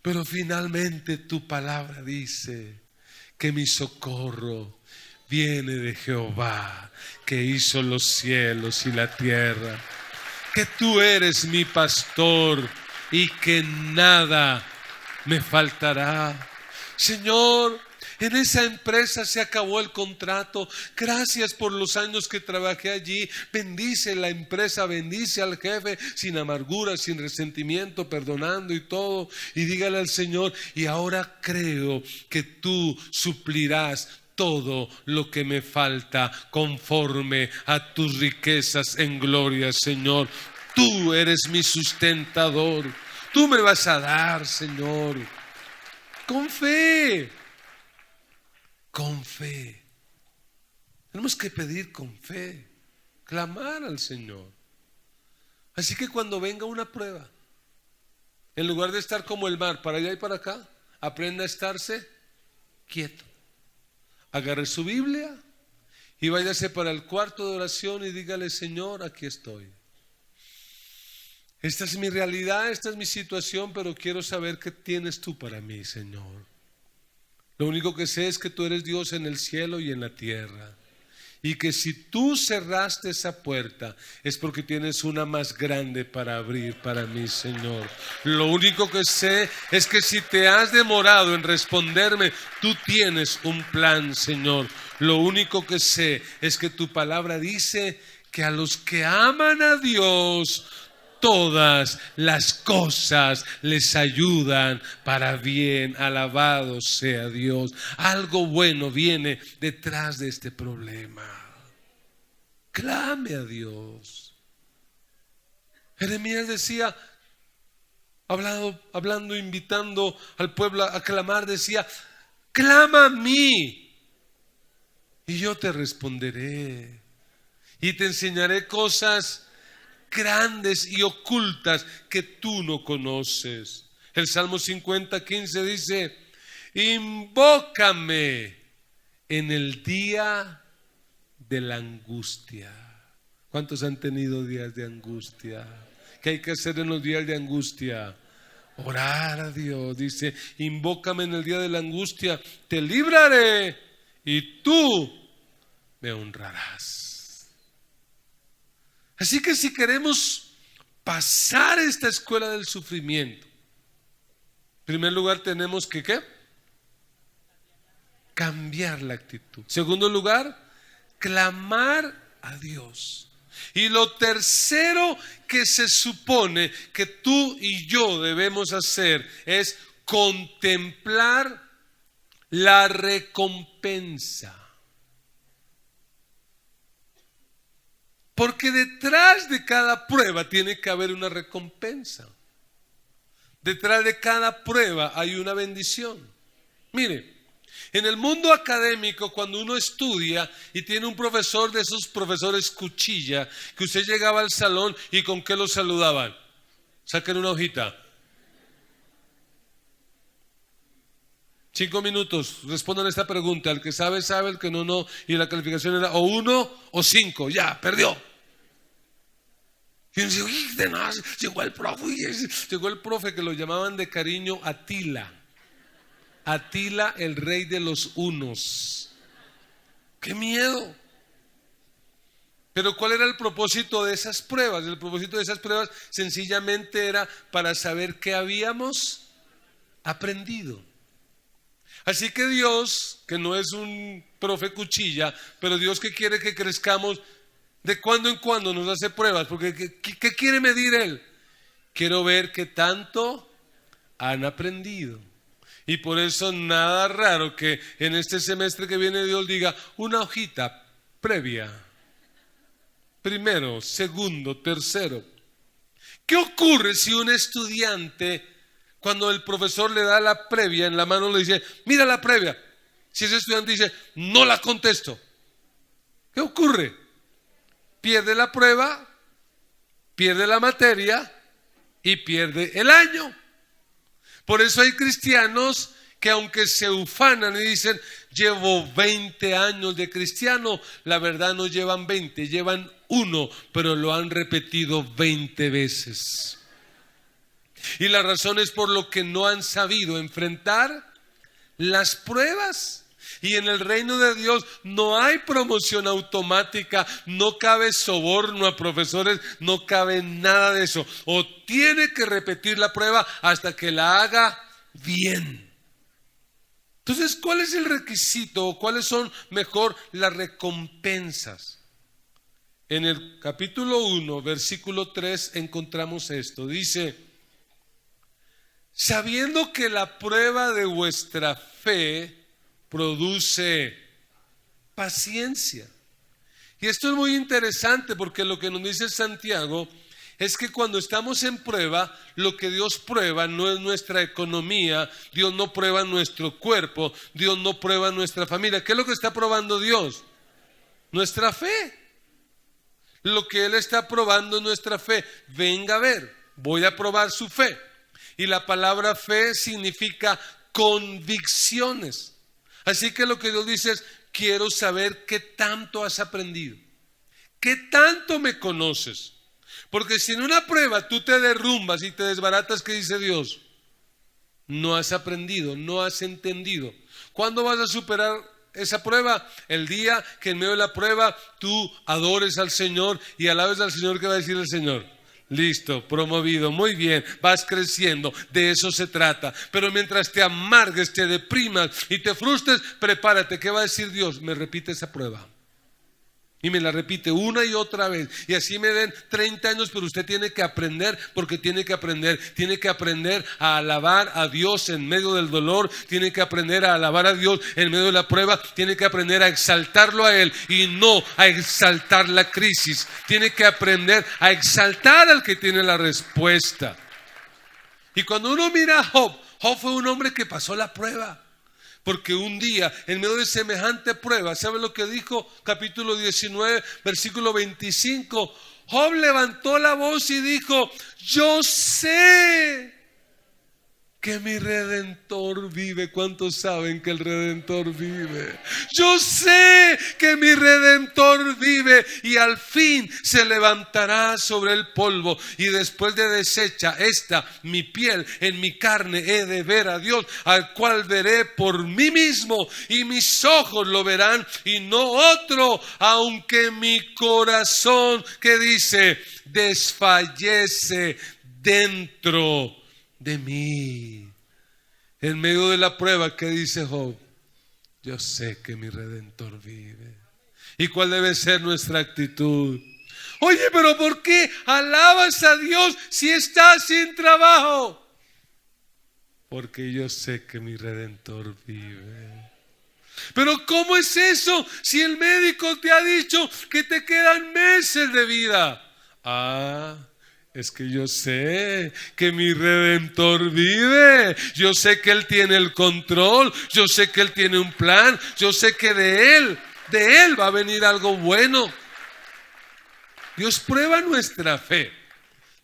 pero finalmente tu palabra dice que mi socorro viene de Jehová, que hizo los cielos y la tierra, que tú eres mi pastor y que nada me faltará. Señor, en esa empresa se acabó el contrato. Gracias por los años que trabajé allí. Bendice la empresa, bendice al jefe, sin amargura, sin resentimiento, perdonando y todo. Y dígale al Señor, y ahora creo que tú suplirás todo lo que me falta conforme a tus riquezas en gloria, Señor. Tú eres mi sustentador. Tú me vas a dar, Señor. Con fe. Con fe. Tenemos que pedir con fe, clamar al Señor. Así que cuando venga una prueba, en lugar de estar como el mar, para allá y para acá, aprenda a estarse quieto. Agarre su Biblia y váyase para el cuarto de oración y dígale, Señor, aquí estoy. Esta es mi realidad, esta es mi situación, pero quiero saber qué tienes tú para mí, Señor. Lo único que sé es que tú eres Dios en el cielo y en la tierra. Y que si tú cerraste esa puerta es porque tienes una más grande para abrir para mí, Señor. Lo único que sé es que si te has demorado en responderme, tú tienes un plan, Señor. Lo único que sé es que tu palabra dice que a los que aman a Dios, todas las cosas les ayudan para bien. Alabado sea Dios. Algo bueno viene detrás de este problema. Clame a Dios. Jeremías decía, hablando, invitando al pueblo a clamar, decía: clama a mí y yo te responderé y te enseñaré cosas grandes y ocultas que tú no conoces. El Salmo 50:15 dice: invócame en el día de la angustia. ¿Cuántos han tenido días de angustia? ¿Qué hay que hacer en los días de angustia? Orar a Dios. Dice: invócame en el día de la angustia, te libraré y tú me honrarás. Así que si queremos pasar esta escuela del sufrimiento, en primer lugar tenemos que ¿qué? Cambiar la actitud. En segundo lugar, clamar a Dios. Y lo tercero que se supone que tú y yo debemos hacer es contemplar la recompensa. Porque detrás de cada prueba tiene que haber una recompensa. Detrás de cada prueba hay una bendición. Mire, en el mundo académico, cuando uno estudia y tiene un profesor de esos profesores cuchilla, que usted llegaba al salón y ¿con qué lo saludaban? Saquen una hojita. 5 minutos, respondan esta pregunta. El que sabe, sabe, el que no, no. Y la calificación era o 1 o 5. Ya, perdió. Y uno dice: uy, de nada, llegó el profe que lo llamaban de cariño Atila. Atila, el rey de los hunos. ¡Qué miedo! Pero ¿cuál era el propósito de esas pruebas? El propósito de esas pruebas sencillamente era para saber qué habíamos aprendido. Así que Dios, que no es un profe cuchilla, pero Dios que quiere que crezcamos, de cuando en cuando nos hace pruebas. Porque ¿qué quiere medir Él? Quiero ver qué tanto han aprendido. Y por eso nada raro que en este semestre que viene Dios diga una hojita previa. Primero, segundo, tercero. ¿Qué ocurre si un estudiante, cuando el profesor le da la previa en la mano, le dice: mira la previa? Si ese estudiante dice: no la contesto, ¿qué ocurre? Pierde la prueba, pierde la materia y pierde el año. Por eso hay cristianos que, aunque se ufanan y dicen: llevo 20 años de cristiano, la verdad no llevan 20, llevan 1, pero lo han repetido 20 veces. Y la razón es por lo que no han sabido enfrentar las pruebas. Y en el reino de Dios no hay promoción automática, no cabe soborno a profesores, no cabe nada de eso. O tiene que repetir la prueba hasta que la haga bien. Entonces, ¿cuál es el requisito o cuáles son mejor las recompensas? En el capítulo 1, versículo 3 encontramos esto. Dice: sabiendo que la prueba de vuestra fe produce paciencia. Y esto es muy interesante, porque lo que nos dice Santiago es que cuando estamos en prueba, lo que Dios prueba no es nuestra economía, Dios no prueba nuestro cuerpo, Dios no prueba nuestra familia. ¿Qué es lo que está probando Dios? Nuestra fe. Lo que Él está probando es nuestra fe. Venga a ver, voy a probar su fe. Y la palabra fe significa convicciones. Así que lo que Dios dice es: quiero saber qué tanto has aprendido, qué tanto me conoces. Porque si en una prueba tú te derrumbas y te desbaratas, ¿qué dice Dios? No has aprendido, no has entendido. ¿Cuándo vas a superar esa prueba? El día que en medio de la prueba tú adores al Señor y alabes al Señor. ¿Qué va a decir el Señor? Listo, promovido, muy bien, vas creciendo, de eso se trata. Pero mientras te amargues, te deprimas y te frustres, prepárate. ¿Qué va a decir Dios? Me repite esa prueba. Y me la repite una y otra vez. Y así me den 30 años, pero usted tiene que aprender, porque tiene que aprender. Tiene que aprender a alabar a Dios en medio del dolor. Tiene que aprender a alabar a Dios en medio de la prueba. Tiene que aprender a exaltarlo a Él y no a exaltar la crisis. Tiene que aprender a exaltar al que tiene la respuesta. Y cuando uno mira a Job, Job fue un hombre que pasó la prueba. Porque un día, en medio de semejante prueba, ¿sabe lo que dijo? Capítulo 19, versículo 25. Job levantó la voz y dijo: yo sé que mi Redentor vive. ¿Cuántos saben que el Redentor vive? Yo sé que mi Redentor vive y al fin se levantará sobre el polvo. Y después de deshecha esta mi piel, en mi carne he de ver a Dios, al cual veré por mí mismo, y mis ojos lo verán y no otro, aunque mi corazón, que dice, desfallece dentro de mí. En medio de la prueba, ¿qué dice Job? Yo sé que mi Redentor vive. ¿Y cuál debe ser nuestra actitud? Oye, pero ¿por qué alabas a Dios si estás sin trabajo? Porque yo sé que mi Redentor vive. Pero ¿cómo es eso si el médico te ha dicho que te quedan meses de vida? Es que yo sé que mi Redentor vive. Yo sé que Él tiene el control. Yo sé que Él tiene un plan. Yo sé que de Él va a venir algo bueno. Dios prueba nuestra fe.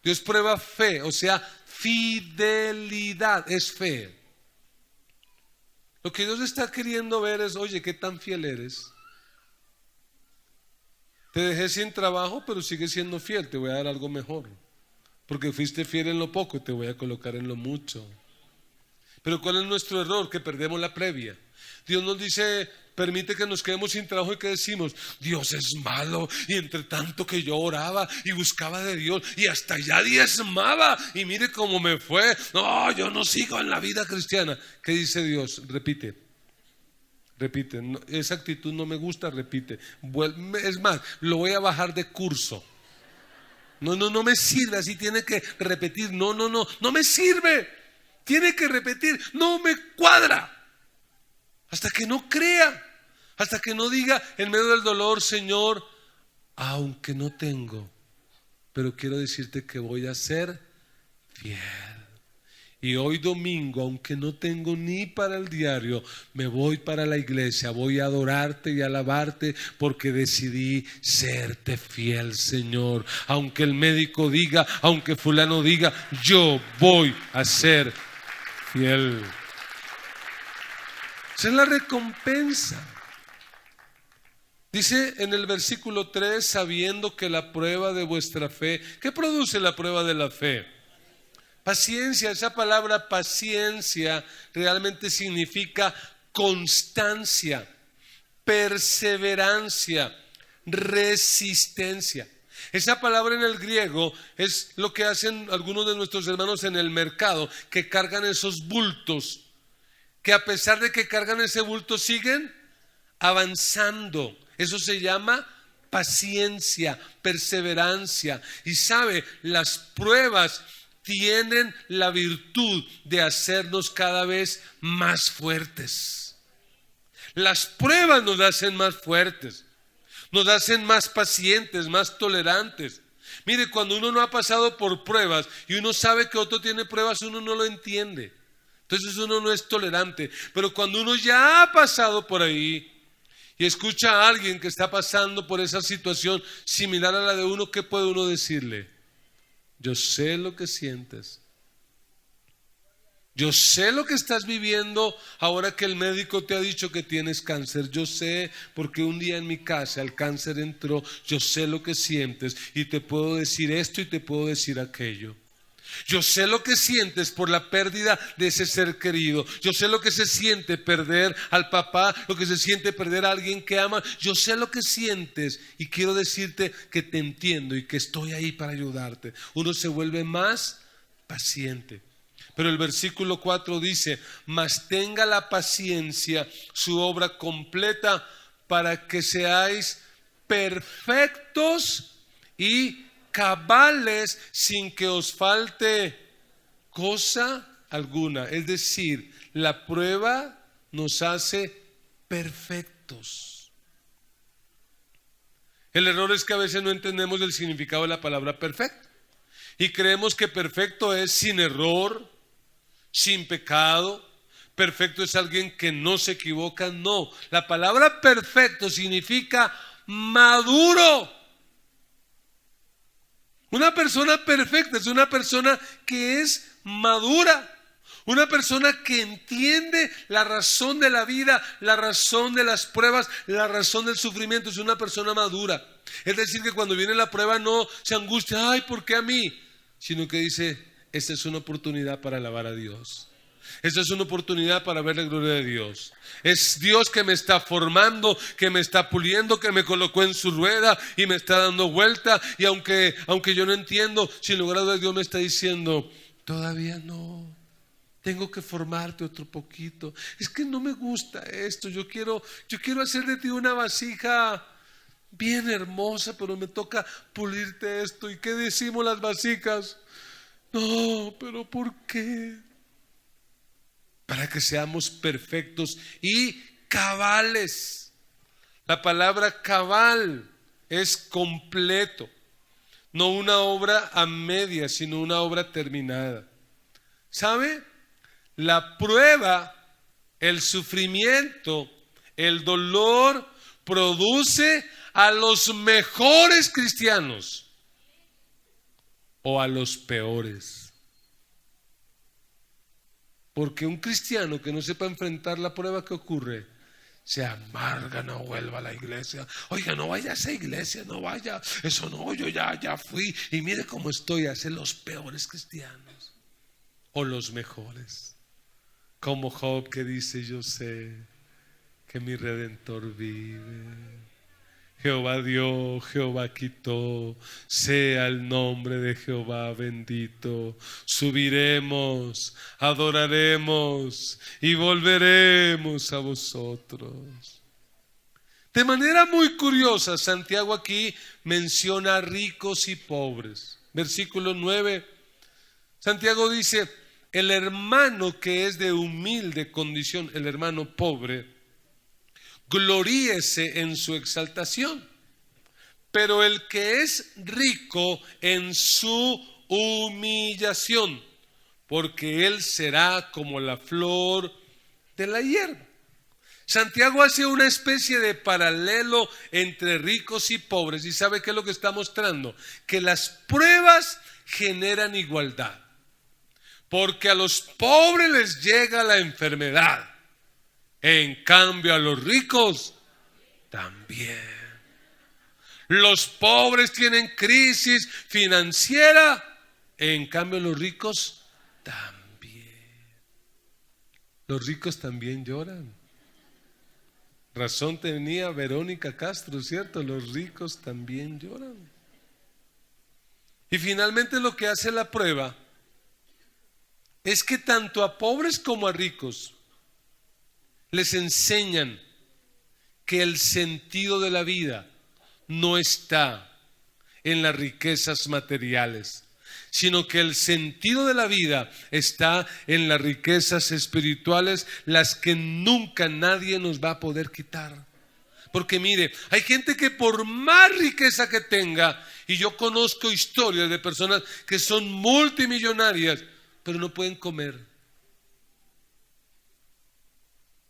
Dios prueba fe, o sea, fidelidad, es fe. Lo que Dios está queriendo ver es: oye, ¿qué tan fiel eres? Te dejé sin trabajo, pero sigues siendo fiel. Te voy a dar algo mejor. Porque fuiste fiel en lo poco, te voy a colocar en lo mucho. Pero ¿cuál es nuestro error? Que perdemos la previa. Dios nos dice, permite que nos quedemos sin trabajo, y que decimos: Dios es malo, y entre tanto que yo oraba y buscaba de Dios y hasta ya diezmaba, y mire cómo me fue. No, yo no sigo en la vida cristiana. ¿Qué dice Dios? Repite, no, esa actitud no me gusta, repite. Es más, lo voy a bajar de curso. No me sirve, así tiene que repetir. No me sirve. Tiene que repetir, no me cuadra. Hasta que no crea, hasta que no diga en medio del dolor: Señor, aunque no tengo, pero quiero decirte que voy a ser fiel. Y hoy domingo, aunque no tengo ni para el diario, me voy para la iglesia, voy a adorarte y alabarte, porque decidí serte fiel, Señor. Aunque el médico diga, aunque fulano diga, yo voy a ser fiel. Esa es la recompensa. Dice en el versículo 3: sabiendo que la prueba de vuestra fe. ¿Qué produce la prueba de la fe? Paciencia. Esa palabra paciencia realmente significa constancia, perseverancia, resistencia. Esa palabra en el griego es lo que hacen algunos de nuestros hermanos en el mercado, que cargan esos bultos, que a pesar de que cargan ese bulto siguen avanzando. Eso se llama paciencia, perseverancia. Y sabe, las pruebas tienen la virtud de hacernos cada vez más fuertes. Las pruebas nos hacen más fuertes, nos hacen más pacientes, más tolerantes. Mire, cuando uno no ha pasado por pruebas y uno sabe que otro tiene pruebas, uno no lo entiende. Entonces uno no es tolerante. Pero cuando uno ya ha pasado por ahí y escucha a alguien que está pasando por esa situación similar a la de uno, ¿qué puede uno decirle? Yo sé lo que sientes. Yo sé lo que estás viviendo ahora que el médico te ha dicho que tienes cáncer. Yo sé, porque un día en mi casa el cáncer entró. Yo sé lo que sientes y te puedo decir esto y te puedo decir aquello. Yo sé lo que sientes por la pérdida de ese ser querido. Yo sé lo que se siente perder al papá, lo que se siente perder a alguien que ama. Yo sé lo que sientes y quiero decirte que te entiendo y que estoy ahí para ayudarte. Uno se vuelve más paciente. Pero el versículo 4 dice: mas tenga la paciencia su obra completa, para que seáis perfectos y cabales sin que os falte cosa alguna. Es decir, la prueba nos hace perfectos. El error es que a veces no entendemos el significado de la palabra perfecto y creemos que perfecto es sin error, sin pecado. Perfecto es alguien que no se equivoca. No, la palabra perfecto significa maduro. Una persona perfecta es una persona que es madura, una persona que entiende la razón de la vida, la razón de las pruebas, la razón del sufrimiento. Es una persona madura. Es decir, que cuando viene la prueba no se angustia, ay, ¿por qué a mí? Sino que dice, esta es una oportunidad para alabar a Dios. Esta es una oportunidad para ver la gloria de Dios. Es Dios que me está formando, que me está puliendo, que me colocó en su rueda y me está dando vuelta. Y aunque yo no entiendo, sin lugar a dudas Dios me está diciendo, todavía no, tengo que formarte otro poquito. Es que no me gusta esto, yo quiero hacer de ti una vasija bien hermosa, pero me toca pulirte esto. ¿Y qué decimos las vasijas? No, pero ¿por qué? Para que seamos perfectos y cabales. La palabra cabal es completo, no una obra a media, sino una obra terminada. ¿Sabe? La prueba, el sufrimiento, el dolor produce a los mejores cristianos o a los peores. Porque un cristiano que no sepa enfrentar la prueba, ¿qué ocurre? Se amarga, no vuelva a la iglesia. Oiga, no vaya a esa iglesia, no vaya. Eso no, yo ya fui. Y mire cómo estoy, hace los peores cristianos. O los mejores. Como Job, que dice, yo sé que mi Redentor vive. Jehová dio, Jehová quitó, sea el nombre de Jehová bendito. Subiremos, adoraremos y volveremos a vosotros. De manera muy curiosa, Santiago aquí menciona ricos y pobres. Versículo 9, Santiago dice, el hermano que es de humilde condición, el hermano pobre, gloríese en su exaltación, pero el que es rico en su humillación, porque él será como la flor de la hierba. Santiago hace una especie de paralelo entre ricos y pobres. ¿Y sabe qué es lo que está mostrando? Que las pruebas generan igualdad, porque a los pobres les llega la enfermedad. En cambio a los ricos también. Los pobres tienen crisis financiera, en cambio los ricos también. Los ricos también lloran. Razón tenía Verónica Castro, ¿cierto? Los ricos también lloran. Y finalmente lo que hace la prueba es que tanto a pobres como a ricos les enseñan que el sentido de la vida no está en las riquezas materiales, sino que el sentido de la vida está en las riquezas espirituales, las que nunca nadie nos va a poder quitar. Porque mire, hay gente que por más riqueza que tenga, y yo conozco historias de personas que son multimillonarias, pero no pueden comer.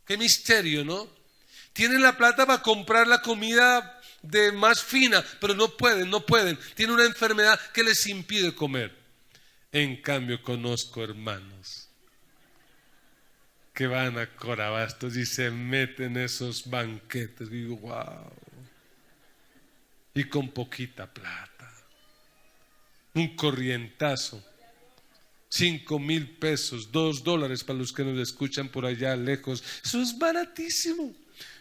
Qué misterio, ¿no? Tienen la plata para comprar la comida de más fina, pero no pueden. Tienen una enfermedad que les impide comer. En cambio, conozco hermanos que van a Corabastos y se meten esos banquetes. Y digo, wow. Y con poquita plata. Un corrientazo. 5,000 pesos, $2 para los que nos escuchan por allá lejos. Eso es baratísimo,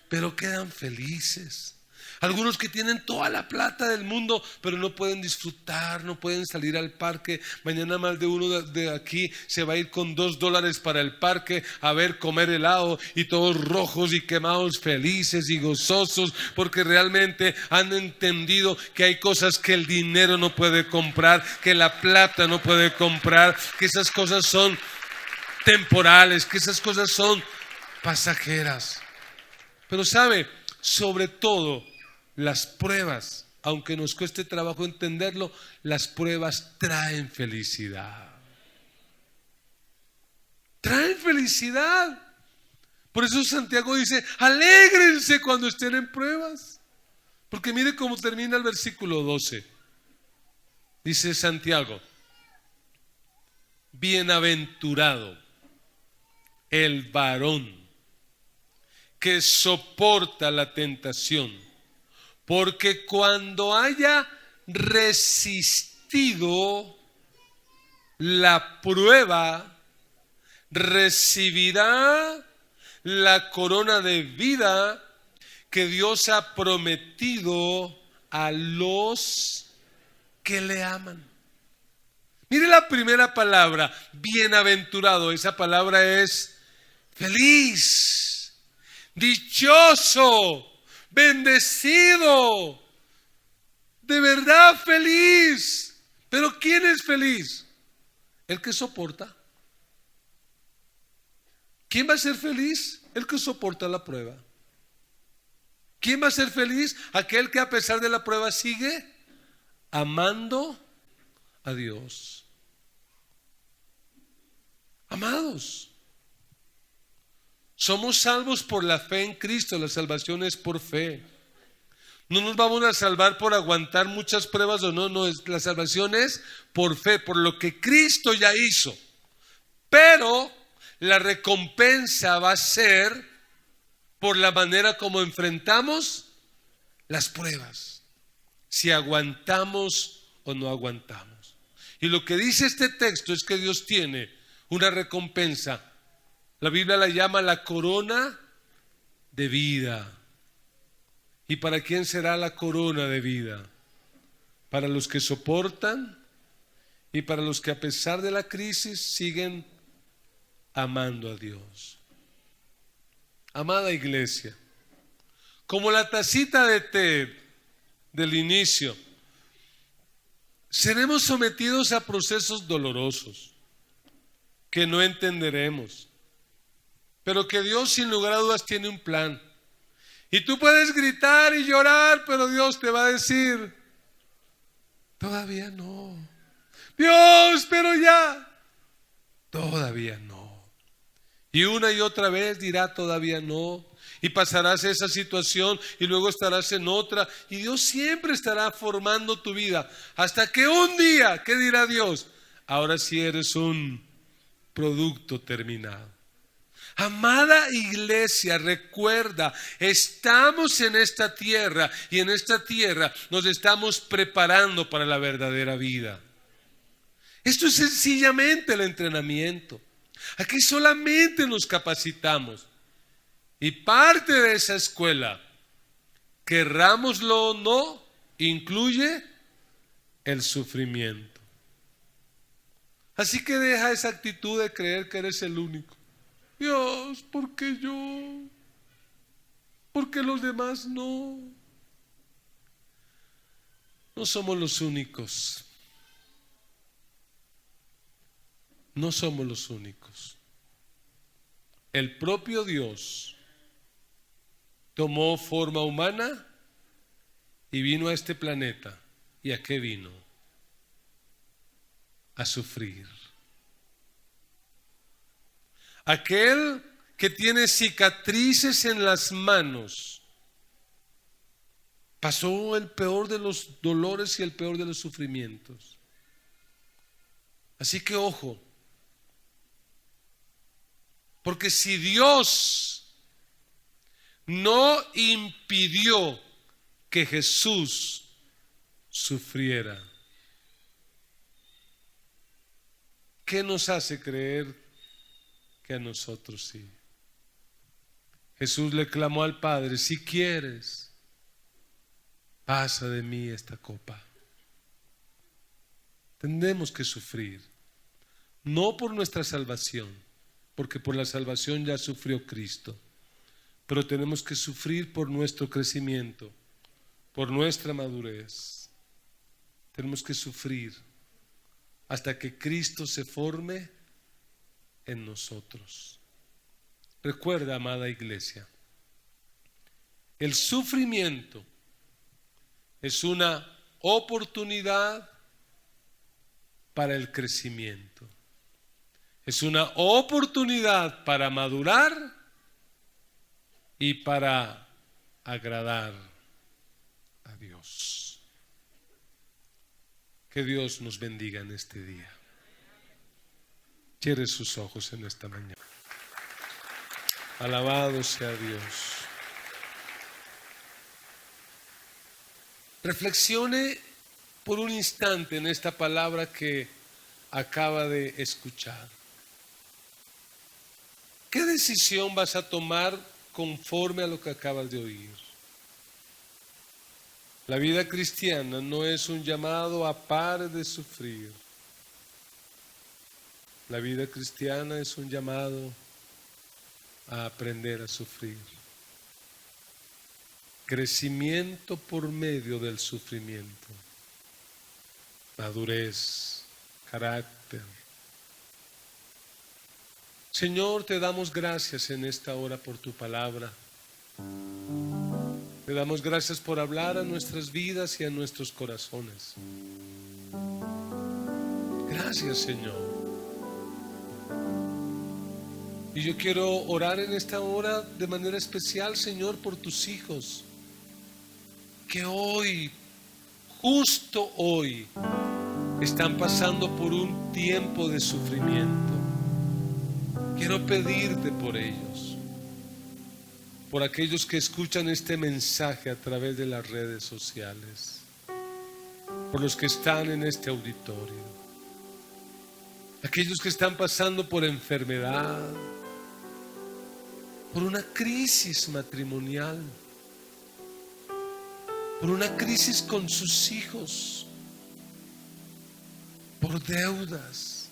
pero quedan felices. Algunos que tienen toda la plata del mundo, pero no pueden disfrutar, no pueden salir al parque. Mañana más de uno de aquí se va a ir con $2 para el parque a ver comer helado, y todos rojos y quemados, felices y gozosos, porque realmente han entendido que hay cosas que el dinero no puede comprar, que la plata no puede comprar, que esas cosas son temporales, que esas cosas son pasajeras. Pero sabe, sobre todo las pruebas, aunque nos cueste trabajo entenderlo, las pruebas traen felicidad. Traen felicidad. Por eso Santiago dice: alégrense cuando estén en pruebas. Porque mire cómo termina el versículo 12. Dice Santiago: bienaventurado el varón que soporta la tentación, porque cuando haya resistido la prueba, recibirá la corona de vida que Dios ha prometido a los que le aman. Mire la primera palabra, bienaventurado. Esa palabra es feliz, dichoso, bendecido, de verdad feliz. Pero ¿quién es feliz? El que soporta. ¿Quién va a ser feliz? El que soporta la prueba. ¿Quién va a ser feliz? Aquel que a pesar de la prueba sigue amando a Dios. Amados, somos salvos por la fe en Cristo. La salvación es por fe. No nos vamos a salvar por aguantar muchas pruebas o no, la salvación es por fe, por lo que Cristo ya hizo. Pero la recompensa va a ser por la manera como enfrentamos las pruebas, si aguantamos o no aguantamos. Y lo que dice este texto es que Dios tiene una recompensa. La Biblia la llama la corona de vida. ¿Y para quién será la corona de vida? Para los que soportan y para los que a pesar de la crisis siguen amando a Dios. Amada iglesia, como la tacita de té del inicio, seremos sometidos a procesos dolorosos que no entenderemos, pero que Dios sin lugar a dudas tiene un plan. Y tú puedes gritar y llorar, pero Dios te va a decir: todavía no. Dios, pero ya. Todavía no. Y una y otra vez dirá: todavía no. Y pasarás esa situación y luego estarás en otra. Y Dios siempre estará formando tu vida. Hasta que un día, ¿qué dirá Dios? Ahora sí eres un producto terminado. Amada iglesia, recuerda, estamos en esta tierra y en esta tierra nos estamos preparando para la verdadera vida. Esto es sencillamente el entrenamiento. Aquí solamente nos capacitamos. Y parte de esa escuela, querrámoslo o no, incluye el sufrimiento. Así que deja esa actitud de creer que eres el único. Dios, ¿por qué yo? ¿Por qué los demás no? No somos los únicos. No somos los únicos. El propio Dios tomó forma humana y vino a este planeta. ¿Y a qué vino? A sufrir. Aquel que tiene cicatrices en las manos pasó el peor de los dolores y el peor de los sufrimientos. Así que ojo, porque si Dios no impidió que Jesús sufriera, ¿qué nos hace creer que a nosotros sí? Jesús le clamó al Padre: si quieres, pasa de mí esta copa. Tenemos que sufrir, no por nuestra salvación, porque por la salvación ya sufrió Cristo, pero tenemos que sufrir por nuestro crecimiento, por nuestra madurez. Tenemos que sufrir hasta que Cristo se forme en nosotros. Recuerda, amada iglesia, el sufrimiento es una oportunidad para el crecimiento. Es una oportunidad para madurar y para agradar a Dios. Que Dios nos bendiga en este día. Cierre sus ojos en esta mañana. Alabado sea Dios. Reflexione por un instante en esta palabra que acaba de escuchar. ¿Qué decisión vas a tomar conforme a lo que acabas de oír? La vida cristiana no es un llamado a parar de sufrir. La vida cristiana es un llamado a aprender a sufrir. Crecimiento por medio del sufrimiento. Madurez, carácter. Señor, te damos gracias en esta hora por tu palabra. Te damos gracias por hablar a nuestras vidas y a nuestros corazones. Gracias, Señor. Y yo quiero orar en esta hora de manera especial, Señor, por tus hijos, que hoy, justo hoy, están pasando por un tiempo de sufrimiento. Quiero pedirte por ellos, por aquellos que escuchan este mensaje a través de las redes sociales, por los que están en este auditorio, aquellos que están pasando por enfermedad, por una crisis matrimonial, por una crisis con sus hijos, por deudas,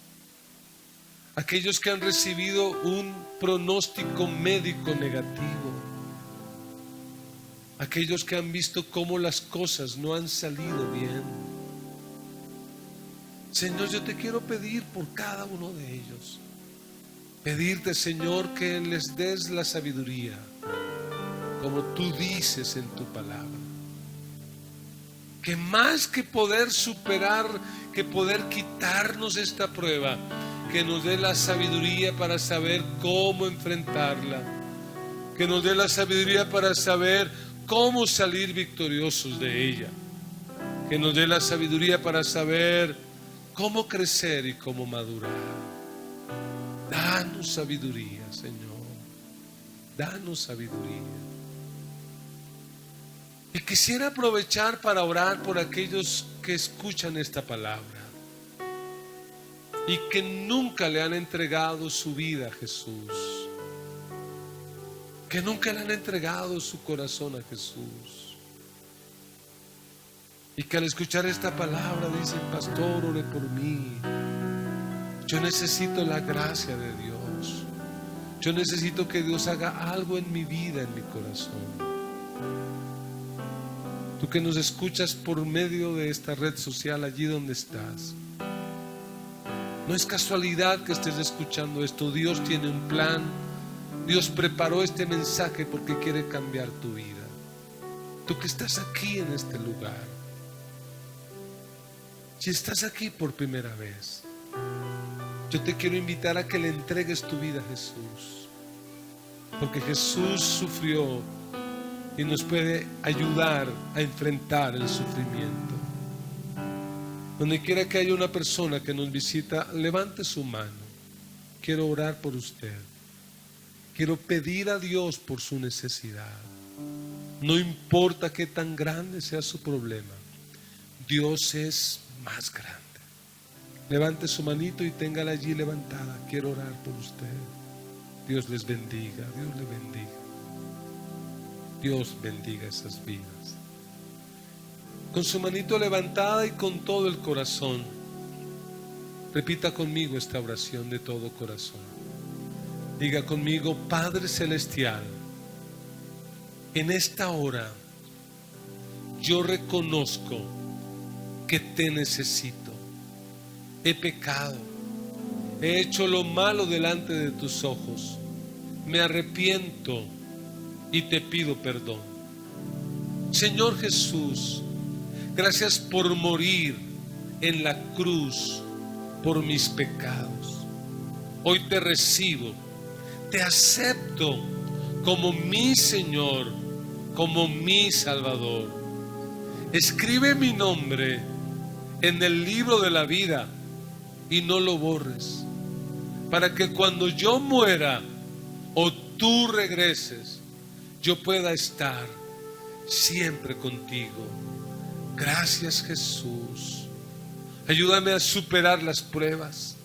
aquellos que han recibido un pronóstico médico negativo, aquellos que han visto cómo las cosas no han salido bien. Señor, yo te quiero pedir por cada uno de ellos. Pedirte, Señor, que les des la sabiduría, como tú dices en tu palabra. Que más que poder superar, que poder quitarnos esta prueba, que nos dé la sabiduría para saber cómo enfrentarla. Que nos dé la sabiduría para saber cómo salir victoriosos de ella. Que nos dé la sabiduría para saber cómo crecer y cómo madurar. Danos sabiduría, Señor. Danos sabiduría. Y quisiera aprovechar para orar por aquellos que escuchan esta palabra y que nunca le han entregado su vida a Jesús, que nunca le han entregado su corazón a Jesús, y que al escuchar esta palabra dicen: pastor, ore por mí. Yo necesito la gracia de Dios. Yo necesito que Dios haga algo en mi vida, en mi corazón. Tú que nos escuchas por medio de esta red social, allí donde estás, no es casualidad que estés escuchando esto. Dios tiene un plan. Dios preparó este mensaje porque quiere cambiar tu vida. Tú que estás aquí en este lugar, si estás aquí por primera vez, yo te quiero invitar a que le entregues tu vida a Jesús, porque Jesús sufrió y nos puede ayudar a enfrentar el sufrimiento. Donde quiera que haya una persona que nos visita, levante su mano. Quiero orar por usted. Quiero pedir a Dios por su necesidad. No importa qué tan grande sea su problema, Dios es más grande. Levante su manito y téngala allí levantada. Quiero orar por usted. Dios les bendiga. Dios le bendiga. Dios bendiga esas vidas. con su manito levantada y con todo el corazón, repita conmigo esta oración de todo corazón. Diga conmigo: Padre Celestial, en esta hora yo reconozco que te necesito. He pecado, he hecho lo malo delante de tus ojos. Me arrepiento y te pido perdón. Señor Jesús, gracias por morir en la cruz por mis pecados. Hoy te recibo, te acepto como mi Señor, como mi Salvador. Escribe mi nombre en el libro de la vida y no lo borres, para que cuando yo muera o tú regreses, yo pueda estar siempre contigo. Gracias, Jesús. Ayúdame a superar las pruebas.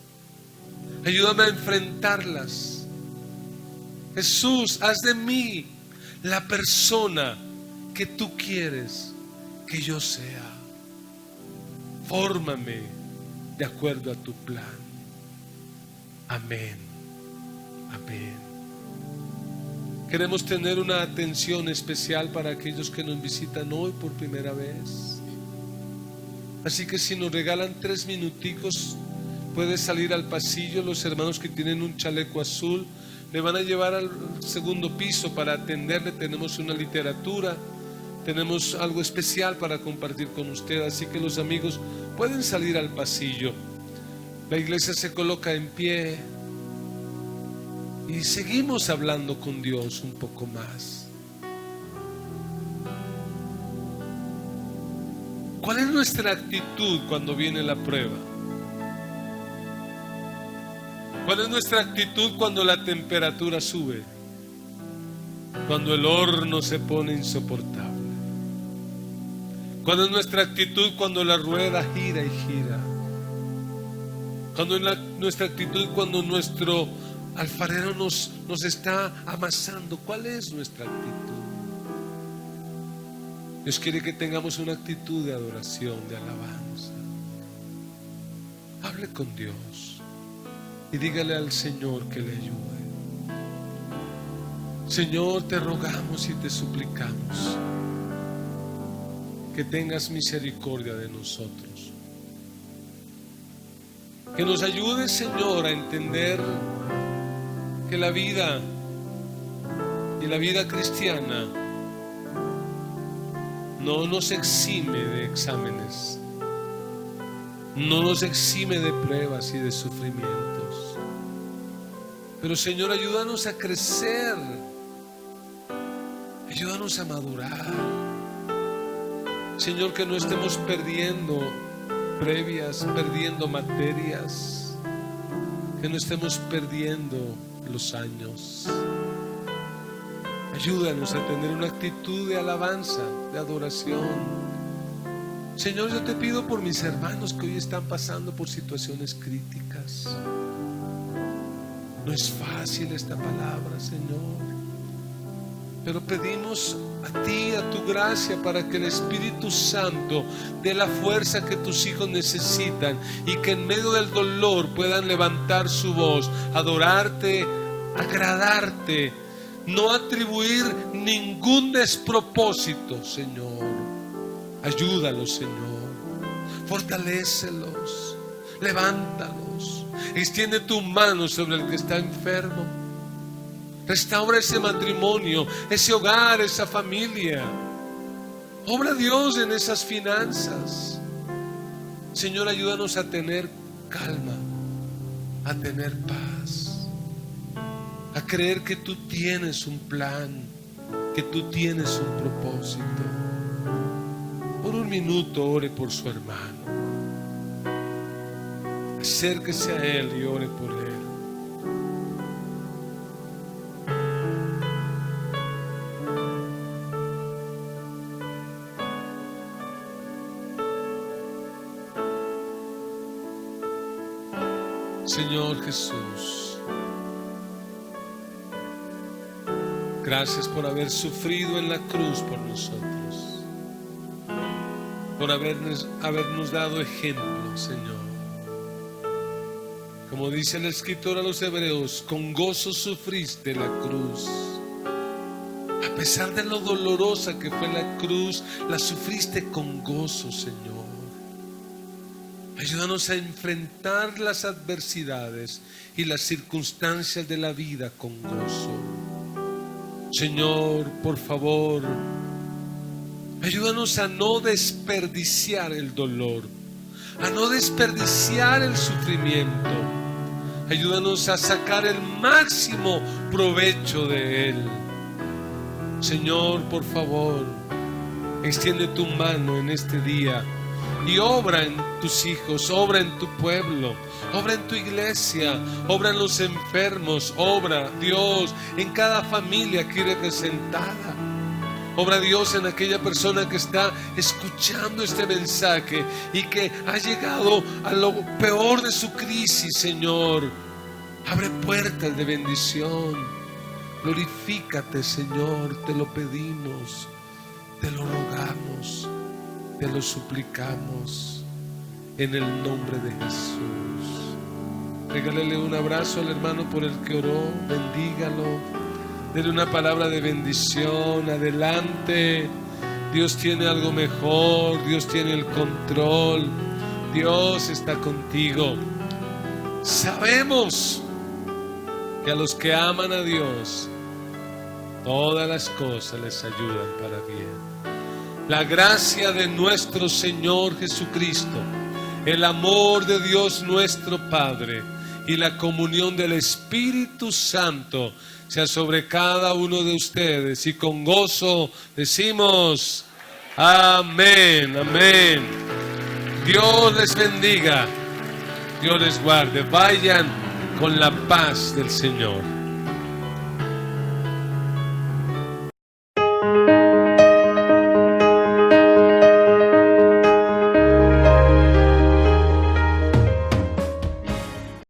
Ayúdame a enfrentarlas. Jesús, haz de mí la persona que tú quieres que yo sea. Fórmame de acuerdo a tu plan. Amén. Amén. Queremos tener una atención especial para aquellos que nos visitan hoy por primera vez. Así que si nos regalan 3 minuticos, puede salir al pasillo. Los hermanos que tienen un chaleco azul le van a llevar al segundo piso para atenderle. Tenemos una literatura, tenemos algo especial para compartir con usted. Así que los amigos pueden salir al pasillo. La iglesia se coloca en pie y seguimos hablando con Dios un poco más. ¿Cuál es nuestra actitud cuando viene la prueba? ¿Cuál es nuestra actitud cuando la temperatura sube? Cuando el horno se pone insoportable. ¿Cuál es nuestra actitud cuando la rueda gira y gira? ¿Cuál es nuestra actitud cuando nuestro alfarero nos está amasando? ¿Cuál es nuestra actitud? Dios quiere que tengamos una actitud de adoración, de alabanza. Hable con Dios y dígale al Señor que le ayude. Señor, te rogamos y te suplicamos que tengas misericordia de nosotros. Que nos ayude, Señor, a entender que la vida y la vida cristiana no nos exime de exámenes, no nos exime de pruebas y de sufrimientos. Pero, Señor, ayúdanos a crecer, ayúdanos a madurar. Señor, que no estemos perdiendo previas, perdiendo materias, que no estemos perdiendo los años. Ayúdanos a tener una actitud de alabanza, de adoración. Señor, yo te pido por mis hermanos que hoy están pasando por situaciones críticas. No es fácil esta palabra, Señor, pero pedimos a ti, a tu gracia, para que el Espíritu Santo dé la fuerza que tus hijos necesitan y que en medio del dolor puedan levantar su voz, adorarte, agradarte, no atribuir ningún despropósito, Señor. Ayúdalos, Señor, fortalécelos, levántalos, extiende tu mano sobre el que está enfermo. Restaura ese matrimonio, ese hogar, esa familia. Obra Dios en esas finanzas. Señor, ayúdanos a tener calma, a tener paz, a creer que tú tienes un plan, que tú tienes un propósito. Por un minuto ore por su hermano. Acérquese a él y ore por él. Señor Jesús, gracias por haber sufrido en la cruz por nosotros. por habernos dado ejemplo, Señor. Como dice el escritor a los Hebreos, con gozo sufriste la cruz. A pesar de lo dolorosa que fue la cruz, la sufriste con gozo, Señor. Ayúdanos a enfrentar las adversidades y las circunstancias de la vida con gozo. Señor, por favor, ayúdanos a no desperdiciar el dolor, a no desperdiciar el sufrimiento. Ayúdanos a sacar el máximo provecho de él. Señor, por favor, extiende tu mano en este día y obra en tus hijos, obra en tu pueblo, obra en tu iglesia, obra en los enfermos, obra, Dios, en cada familia aquí representada. Obra, Dios, en aquella persona que está escuchando este mensaje y que ha llegado a lo peor de su crisis, Señor. Abre puertas de bendición. Glorifícate, Señor, te lo pedimos, te lo rogamos, te lo suplicamos, en el nombre de Jesús. Regálele un abrazo al hermano por el que oró, bendígalo. Dele una palabra de bendición, adelante. Dios tiene algo mejor, Dios tiene el control, Dios está contigo. Sabemos que a los que aman a Dios, todas las cosas les ayudan para bien. La gracia de nuestro Señor Jesucristo, el amor de Dios nuestro Padre y la comunión del Espíritu Santo sea sobre cada uno de ustedes, y con gozo decimos amén, amén. Dios les bendiga, Dios les guarde. Vayan con la paz del Señor.